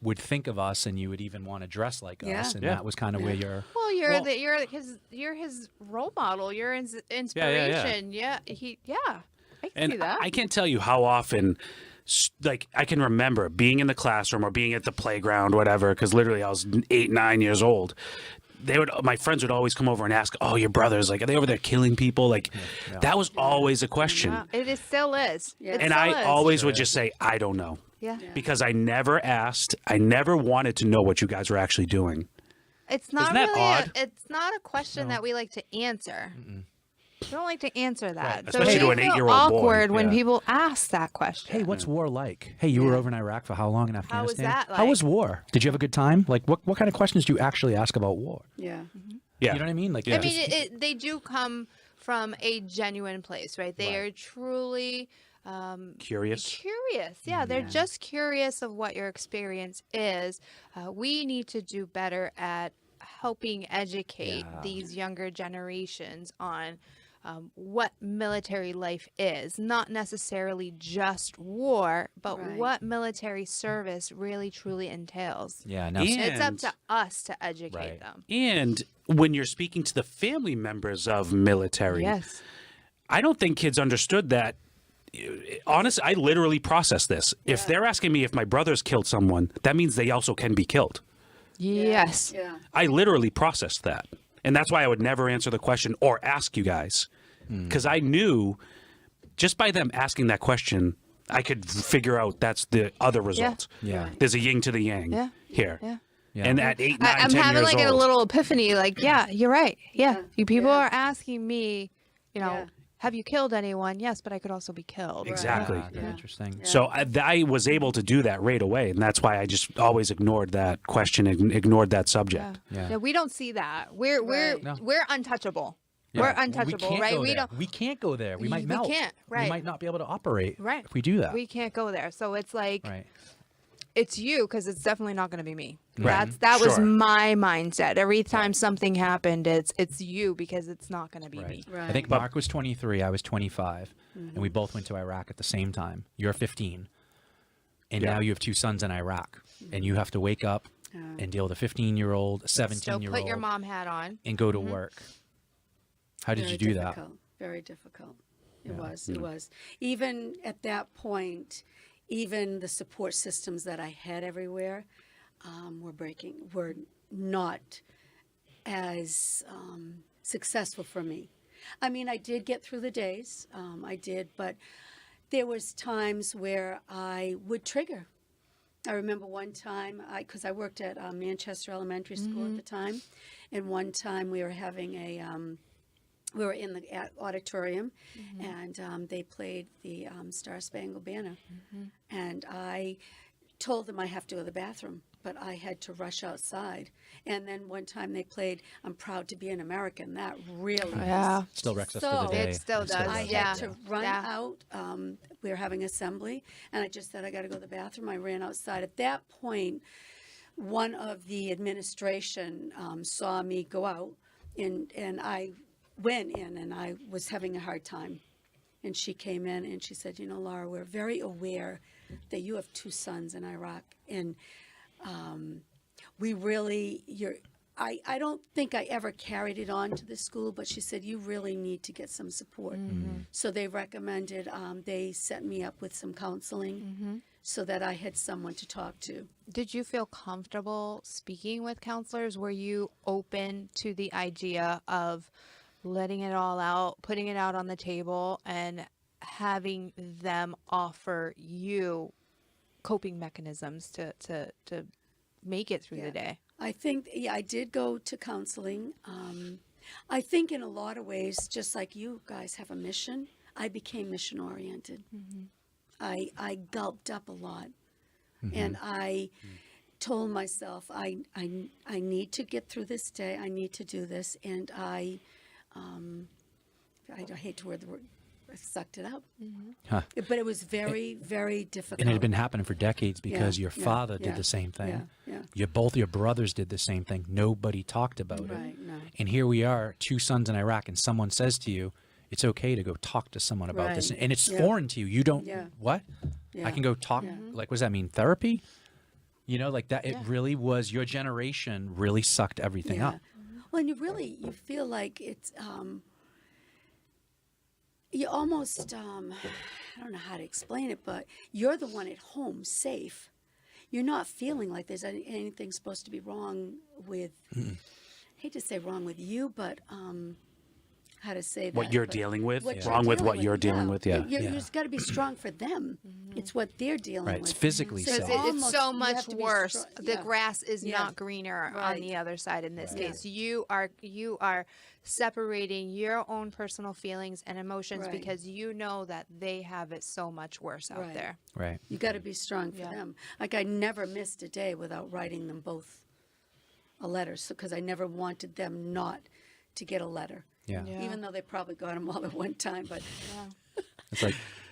would think of us and you would even want to dress like Yeah. us. And Yeah. that was kind of where you're. Well, you're Well- you're his role model. You're his yeah. inspiration. Yeah, I can And see that. I can't tell you how often, like, I can remember being in the classroom or being at the playground, whatever, because literally I was 8, 9 years old. My friends would always come over and ask, "Oh, your brothers, like, are they over there killing people?" Like, that was always a question. Wow, it still is. Yeah. It And still I is. always would just say, "I don't know," Yeah. because I never asked. I never wanted to know what you guys were actually doing. It's not Isn't that really. odd? It's not a question that we like to answer. We don't like to answer that. So Especially it to may an feel 8-year-old boy. awkward when Yeah. people ask that question. Hey, what's war like? Hey, you were over in Iraq for how long in Afghanistan? was that How like? was war? Did you have a good time? Like, what kind of questions do you actually ask about war? Yeah. Yeah, You know what I mean? Like, I just- mean, they do come from a genuine place, right? They are truly curious. curious. Yeah, they're just curious of what your experience is. We need to do better at helping educate these younger generations on what military life is, not necessarily just war, but Right. what military service really truly entails. yeah, now, Yeah. It's up And- to us to educate Right. them. And when you're speaking to the family members of military, Yes. I don't think kids understood that. Honestly, I literally process this. If they're asking me if my brother's killed someone, that means they also can be killed. Yes. Yeah. I literally processed that. And that's why I would never answer the question or ask you guys. Because I knew just by them asking that question, I could figure out that's the other result. Yeah. There's a yin to the yang Yeah. here. Yeah. Yeah. And at 8, 9, I'm 10 having years like a old, little epiphany. Like, yeah, you're right. Yeah, you people Yeah. are asking me, Yeah. have you killed anyone? Yes, but I could also be killed. Exactly. Ah, very interesting. So I was able to do that right away, and that's why I just always ignored that question and ignored that subject. Yeah. Yeah, we don't see that. We're Right. No. we're untouchable. Yeah. We're Well, untouchable, we can't right? Go We there. don't. We can't go there. We might We melt. can't, We right. might not be able to operate. Right. If we do that. We can't go there. So it's like Right. it's you because it's definitely not going to be me. Right. That was Sure. my mindset. Every time something happened, it's you because it's not going to be me. Right. Right. I think Mark was 23. I was 25, and we both went to Iraq at the same time. You're 15, and Yeah. now you have 2 sons in Iraq, and you have to wake up and deal with a 15-year-old, a Still 17-year-old, put your mom hat on. and go to work. How did Very you do difficult. Very difficult. It was. It was. Even at that point, even the support systems that I had everywhere were not as successful for me. I mean, I did get through the days. I did, but there was times where I would trigger. I remember one time, because I worked at Manchester Elementary School at the time, and one time we were having we were in the auditorium, and they played the Star Spangled Banner, and I told them I have to go to the bathroom, but I had to rush outside. And then one time they played "I'm Proud to Be an American." That really Yeah. Still wrecks us to So- the day. It still does. I Yeah. had to run Yeah. out. We were having assembly, and I just said, I got to go to the bathroom. I ran outside. At that point, one of the administration saw me go out, and I went in, and I was having a hard time. And she came in, and she said, Laura, we're very aware that you have 2 sons in Iraq, and we really, I don't think I ever carried it on to the school, but she said, you really need to get some support. So they recommended, they set me up with some counseling so that I had someone to talk to. Did you feel comfortable speaking with counselors? Were you open to the idea of letting it all out, putting it out on the table, and having them offer you coping mechanisms to make it through the day? I think, I did go to counseling. I think in a lot of ways, just like you guys have a mission, I became mission oriented. I gulped up a lot. And I told myself, I need to get through this day. I need to do this. And I hate to wear the word, I sucked it up. Huh. But it was very, very difficult. And it had been happening for decades because Yeah, your yeah, father yeah, did the same thing. yeah. Both your brothers did the same thing. Nobody talked about it. Right, no. And here we are, 2 sons in Iraq, and someone says to you, it's okay to go talk to someone about this. Right. And it's Yeah. foreign to you. You don't, Yeah. what? Yeah. I can go talk, like, what does that mean? Therapy? You know, like that, it really was, your generation really sucked everything Yeah. up. Well, and you feel like it's, you almost, I don't know how to explain it, but you're the one at home safe. You're not feeling like there's anything supposed to be wrong with, I hate to say wrong with you, but how to say that. What you're but dealing with, what wrong with what you're dealing yeah. with, yeah. You just got to be strong for them. It's what they're dealing Right. with. It's physically So safe. it's Almost, so you much have to be worse. strong. The Yeah. grass is Yeah. not greener on Right. the other side in this Right. case. You are separating your own personal feelings and emotions Right. because you know that they have it so much worse out Right. there. Right. You got to be strong for Yeah. them. Like I never missed a day without writing them both a letter, because I never wanted them not to get a letter. Yeah. Yeah. Even though they probably got them all at one time, but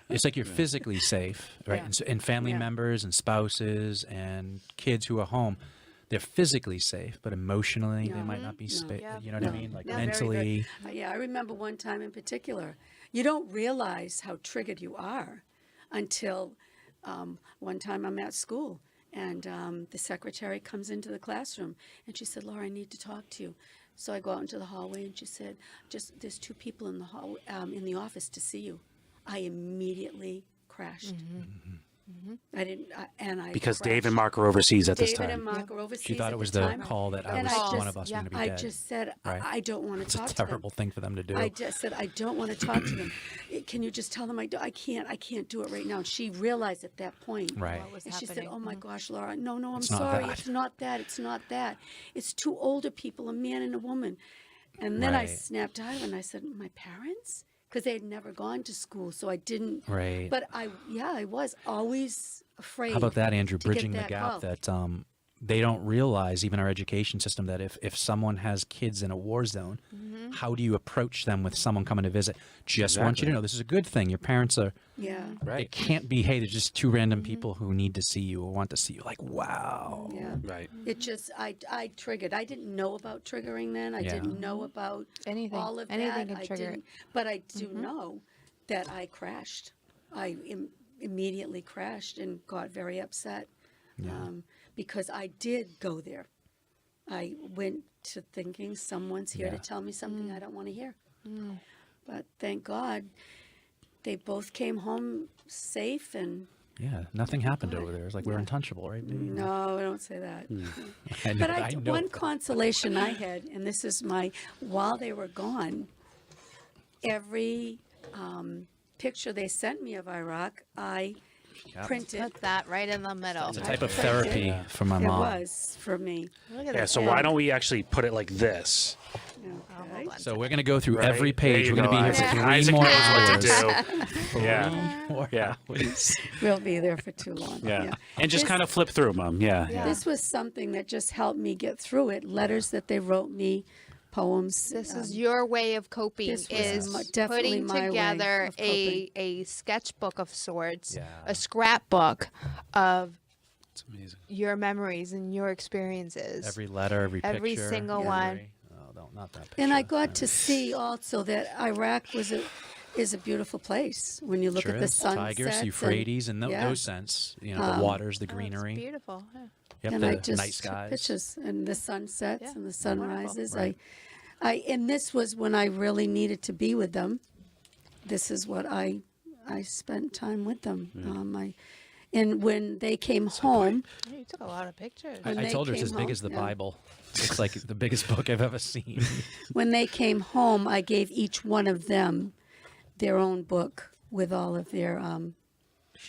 It's like you're physically safe, right? Yeah. And family Yeah. members and spouses and kids who are home, they're physically safe, but emotionally they might not be Yeah. you know what I mean? Like Yeah, very, mentally. yeah, I remember one time in particular. You don't realize how triggered you are until one time I'm at school and the secretary comes into the classroom and she said, "Laura, I need to talk to you." So I go out into the hallway and she said, "There's 2 people in the hall in the office to see you." I immediately crashed. I didn't, Because crashed. Dave and Mark are overseas at this David time. and Mark are overseas. She thought at it was the the time. call that And one of us was going to be I dead. just said, Right. I don't want to It's talk a to them. terrible thing for them to do. I just said, I don't want to talk to them. Can you just tell them I can't do it right now. And she realized at that point. Right. What was And she said, happening. "Oh my gosh, Laura, no, I'm not sorry. that. It's not that. It's not that. It's 2 older people, a man and a woman." And then I Right. snapped out of it and I said, "My parents?" Because they had never gone to school, so I didn't. Right. But I was always afraid. How about that, Andrew? to get Bridging the that gap call. that they don't realize, even our education system, that if someone has kids in a war zone, how do you approach them with someone coming to visit? Just want you to Exactly. know this is a good thing. Your parents are. Yeah. It can't be, hey, they're just 2 random people who need to see you or want to see you. Like, wow. Yeah. Right. It just, I triggered. I didn't know about triggering then. I Yeah. didn't know about Anything. all of Anything that. can trigger it. didn't, but I do know that I crashed. I immediately crashed and got very upset because I did go there. I went to thinking someone's here to Yeah. tell me something I don't want to hear. But thank God they both came home safe and Yeah, nothing happened over there. It's like we're untouchable, right? baby? no, don't say that. I know, But I know. one consolation I had, and this is while they were gone, every picture they sent me of Iraq, I printed. Put that right in the middle. It's a type of printed. therapy for my It mom. was for me. Look at Yeah, this. so why don't we actually put it like this? Okay. So we're going to go through Right? every There page. you We're going to go, be here for Isaac. 3 Isaac more knows hours. what to do. Yeah. 3 more Yeah. hours. We'll be there for too long. Yeah. And just This- kind of flip through them. Yeah. Yeah. This was something that just helped me get through it. Letters that they wrote me, poems. This is your way of coping, this was is definitely putting my way together of coping. a sketchbook of sorts, Yeah. a scrapbook of It's amazing. your memories and your experiences. Every letter, every picture. Every single every- one. Oh, not that picture. And I got to see also that Iraq is a beautiful place when you look Sure at the is. sunsets. Tigers, Euphrates, and yeah. those scents. You know, the waters, the Oh, it's greenery. beautiful. Yeah. Yep, And the I just night took skies. pictures and the sunsets Yeah, and the sunrises. Right. And this was when I really needed to be with them. This is what I spent time with them. And when they came home, Oh, you took a lot of pictures. When I they told her it's came as big home, as the yeah. Bible. It's like the biggest book I've ever seen. when they came home, I gave each one of them their own book with all of their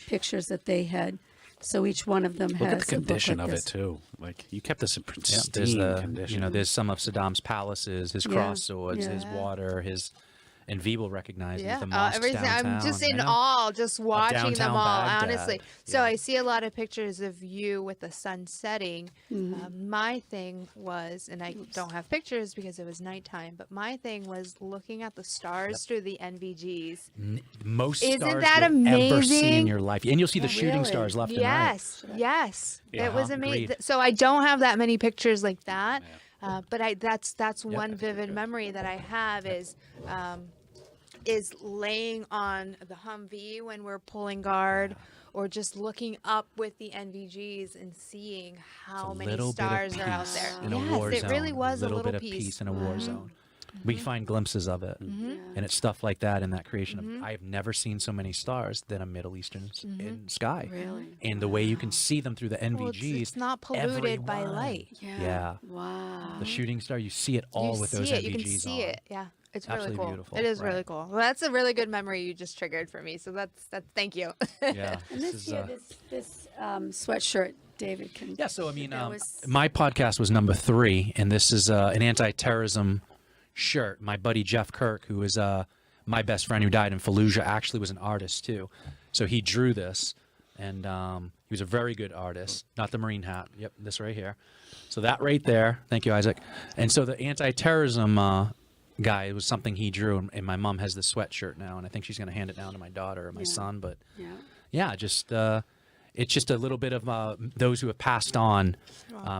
pictures that they had. So each one of them Look has at the condition a book of like it this. too. Like you kept this in Yeah, pristine there's condition. you know, there's some of Saddam's palaces, his Yeah, cross swords, yeah. his water, his, And V will recognize Yeah, the mosques everything. I'm just downtown. in I know. awe, just watching them downtown all. Baghdad. Honestly, so Yeah. I see a lot of pictures of you with the sun setting. My thing was, and I don't have pictures because it was nighttime, but my thing was looking at the stars through the NVGs. Most Isn't stars that you'll ever see in amazing? your life. And you'll see the shooting Really? stars left Yes, yes, Yeah, it was amazing. agreed. So I don't have that many pictures like that, but that's one vivid memory that I have is laying on the Humvee when we're pulling guard, or just looking up with the NVGs and seeing how many little bit of stars are out peace there. in a war Yes, it really zone. was a little little bit of piece. peace in a war zone. We find glimpses of it, and it's stuff like that in that creation of. I've never seen so many stars than a Middle Eastern in sky. Really? And the way you can see them through the NVGs. Well, it's not polluted by everyone. light. Yeah. Wow. The shooting star, you see it all You with see those it. NVGs You can see on. it. Yeah, it's really Absolutely cool. beautiful. It is Right. really cool. Well, that's a really good memory you just triggered for me. So that's thank you. Yeah. And this year, this sweatshirt, David can. Yeah, so I mean, that was- my podcast was number 3, and this is an anti-terrorism shirt. My buddy Jeff Kirk, who is my best friend who died in Fallujah, actually was an artist too. So he drew this, and he was a very good artist. Not the Marine hat. Yep, this right here. So that right there. Thank you, Isaac. And so the anti-terrorism guy, it was something he drew, and my mom has this sweatshirt now, and I think she's going to hand it down to my daughter or my son. But yeah, just it's just a little bit of those who have passed on,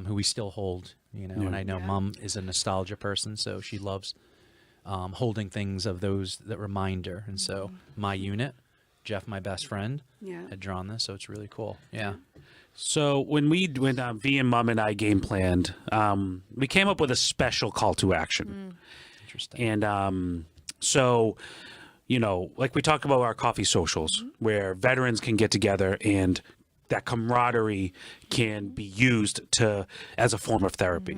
who we still hold, you know. And I know Mom is a nostalgia person, so she loves holding things of those that remind her. And so my unit, Jeff, my best friend, had drawn this, so it's really cool. Yeah. So when V and Mom and I game planned, we came up with a special call to action. Interesting. And so, you know, like we talked about our coffee socials, where veterans can get together and that camaraderie can be used as a form of therapy.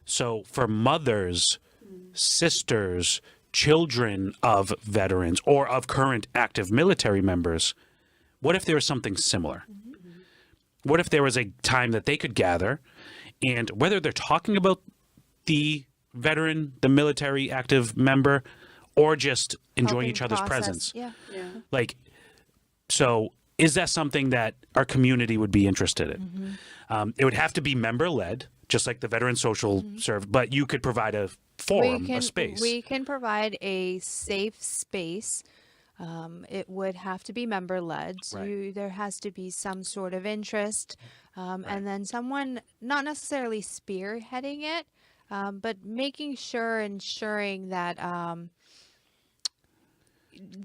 So for mothers, sisters, children of veterans or of current active military members, what if there was something similar? What if there was a time that they could gather, and whether they're talking about the veteran, the military active member, or just enjoying Helping each other's process. presence? Yeah. Like, so is that something that our community would be interested in? It would have to be member-led, just like the Veteran Social Serve, but you could provide a forum, a space. We can provide a safe space. It would have to be member led. Right. There has to be some sort of interest, and then someone not necessarily spearheading it, but ensuring that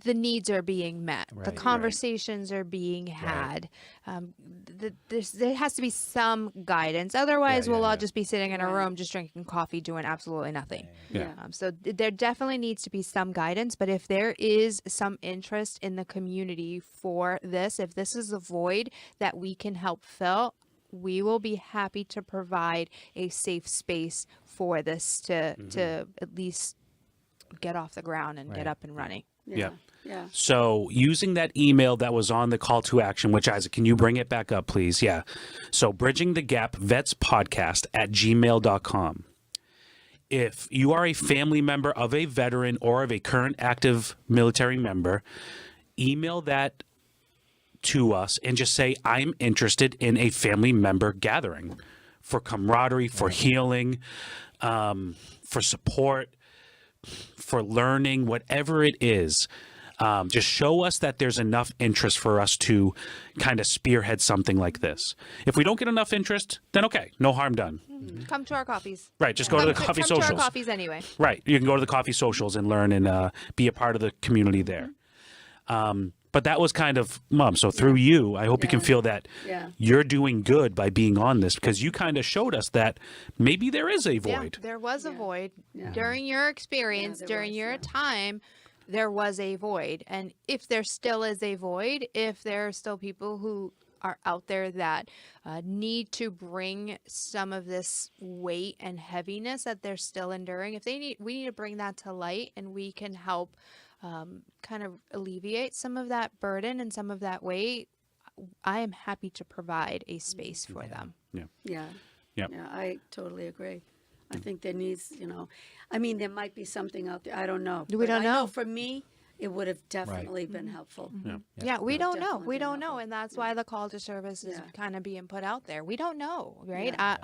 the needs are being met, the Right. conversations are being had. There has to be some guidance. Otherwise, we'll all just be sitting in a room just drinking coffee, doing absolutely nothing. Yeah. So there definitely needs to be some guidance. But if there is some interest in the community for this, if this is a void that we can help fill, we will be happy to provide a safe space for this to at least get off the ground and get up and running. Yeah. Yeah. So using that email that was on the call to action, which Isaac, can you bring it back up, please? Yeah. So bridging the gap vets podcast at gmail.com. If you are a family member of a veteran or of a current active military member, email that to us and just say, I'm interested in a family member gathering for camaraderie, for healing, for support, for learning, whatever it is. Just show us that there's enough interest for us to kind of spearhead something like this. If we don't get enough interest, then okay, no harm done. Come to our coffees. Right, just go to the coffee come to socials. our coffees anyway. Right, you can go to the coffee socials and learn and be a part of the community there. But that was kind of, Mom, so through you, I hope you can feel that you're doing good by being on this, because you kind of showed us that maybe there is a void. Yeah, there was a void during your experience, there during was, your time. There was a void, and if there still is a void, if there are still people who are out there that need to bring some of this weight and heaviness that they're still enduring, we need to bring that to light, and we can help kind of alleviate some of that burden and some of that weight. I am happy to provide a space for them. Yeah. Yep. Yeah, I totally agree. I think there needs, I mean, there might be something out there. I don't know. We But don't I know. for me, it would have definitely been helpful. Yeah, we don't know. Definitely We been don't know, helpful. and that's why the call to service is Yeah. kind of being put out there. We don't know, right? Yeah.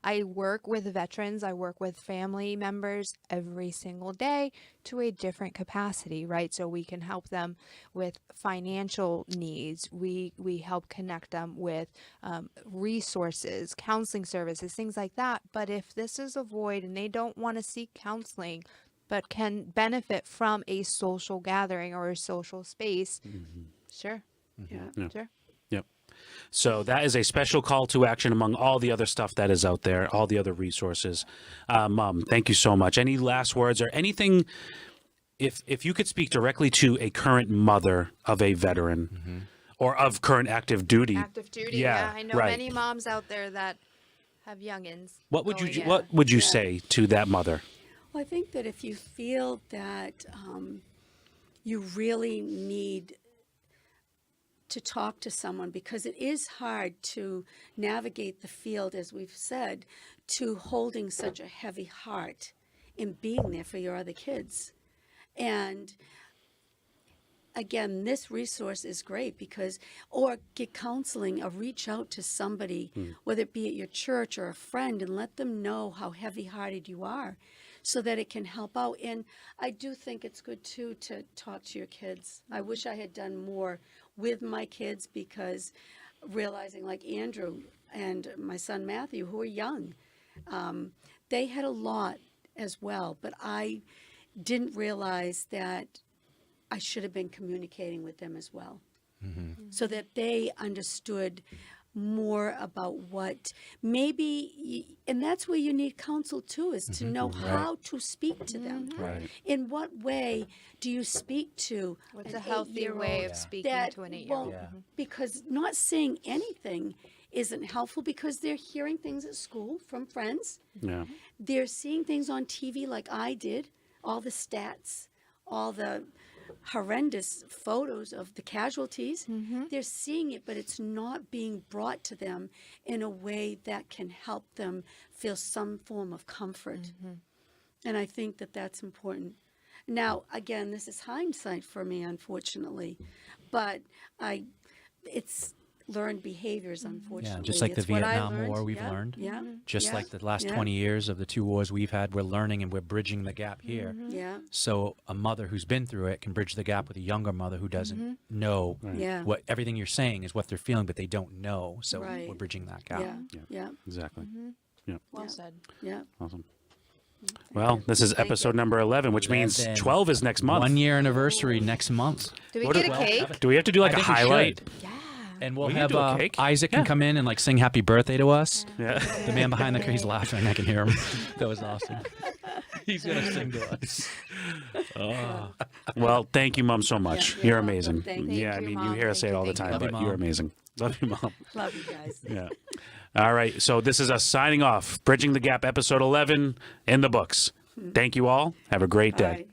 I work with veterans. I work with family members every single day to a different capacity, right? So we can help them with financial needs. We help connect them with resources, counseling services, things like that. But if this is a void and they don't want to seek counseling, but can benefit from a social gathering or a social space, sure. Yeah. Sure. Yep. So that is a special call to action among all the other stuff that is out there, all the other resources. Mom, thank you so much. Any last words or anything? If you could speak directly to a current mother of a veteran or of current active duty, Active duty. Yeah, Yeah, I know right. many moms out there that have youngins. what would going you in. what would you Yeah. say to that mother? Well, I think that if you feel that you really need to talk to someone, because it is hard to navigate the field, as we've said, to holding such a heavy heart and being there for your other kids. And again, this resource is great because, or get counseling or reach out to somebody, whether it be at your church or a friend, and let them know how heavy hearted you are so that it can help out. And I do think it's good too to talk to your kids. I wish I had done more with my kids, because realizing, like Andrew and my son Matthew, who are young, they had a lot as well, but I didn't realize that I should have been communicating with them as well, so that they understood more about what and that's where you need counsel too, is to know how to speak to them. Right. In what way do you speak to What's an a healthy way 8-year-old of speaking that to an 8-year-old? won't- because not saying anything isn't helpful, because they're hearing things at school from friends. Yeah. They're seeing things on TV like I did, all the stats, all the horrendous photos of the casualties. They're seeing it, but it's not being brought to them in a way that can help them feel some form of comfort. And I think that that's important. Now, again, this is hindsight for me, unfortunately, but it's learned behaviors, unfortunately. just like the It's what I Vietnam learned. War we've Yeah, learned. Yeah. Just yeah, like the last yeah, 20 years of the 2 wars we've had, we're learning and we're bridging the gap here. Yeah. So a mother who's been through it can bridge the gap with a younger mother who doesn't know Yeah. what everything you're saying is what they're feeling, but they don't know. So Right. we're bridging that gap. Yeah. Yeah. Exactly. Well Yeah. said. Yeah. Awesome. Well, this is episode number 11, which means 11. 12 is next month. 1 year anniversary next month. Do we What get do- a cake? Do we have to do like I a think we highlight? should. Yeah. And we'll We can have do a cake. Isaac can come in and like sing happy birthday to us. Yeah. The man behind the curtain, he's laughing. I can hear him. That was awesome. He's going to sing to us. Well, thank you, Mom, so much. Yeah, you're you're welcome. amazing. Thank yeah, you, I mean, you Mom. hear us say it Thank all you, the thank time, you. but Love you, you're Mom. amazing. Love you, Mom. Love you guys. Yeah. All right. So this is us signing off. Bridging the Gap, episode 11 in the books. Thank you all. Have a great day. All right.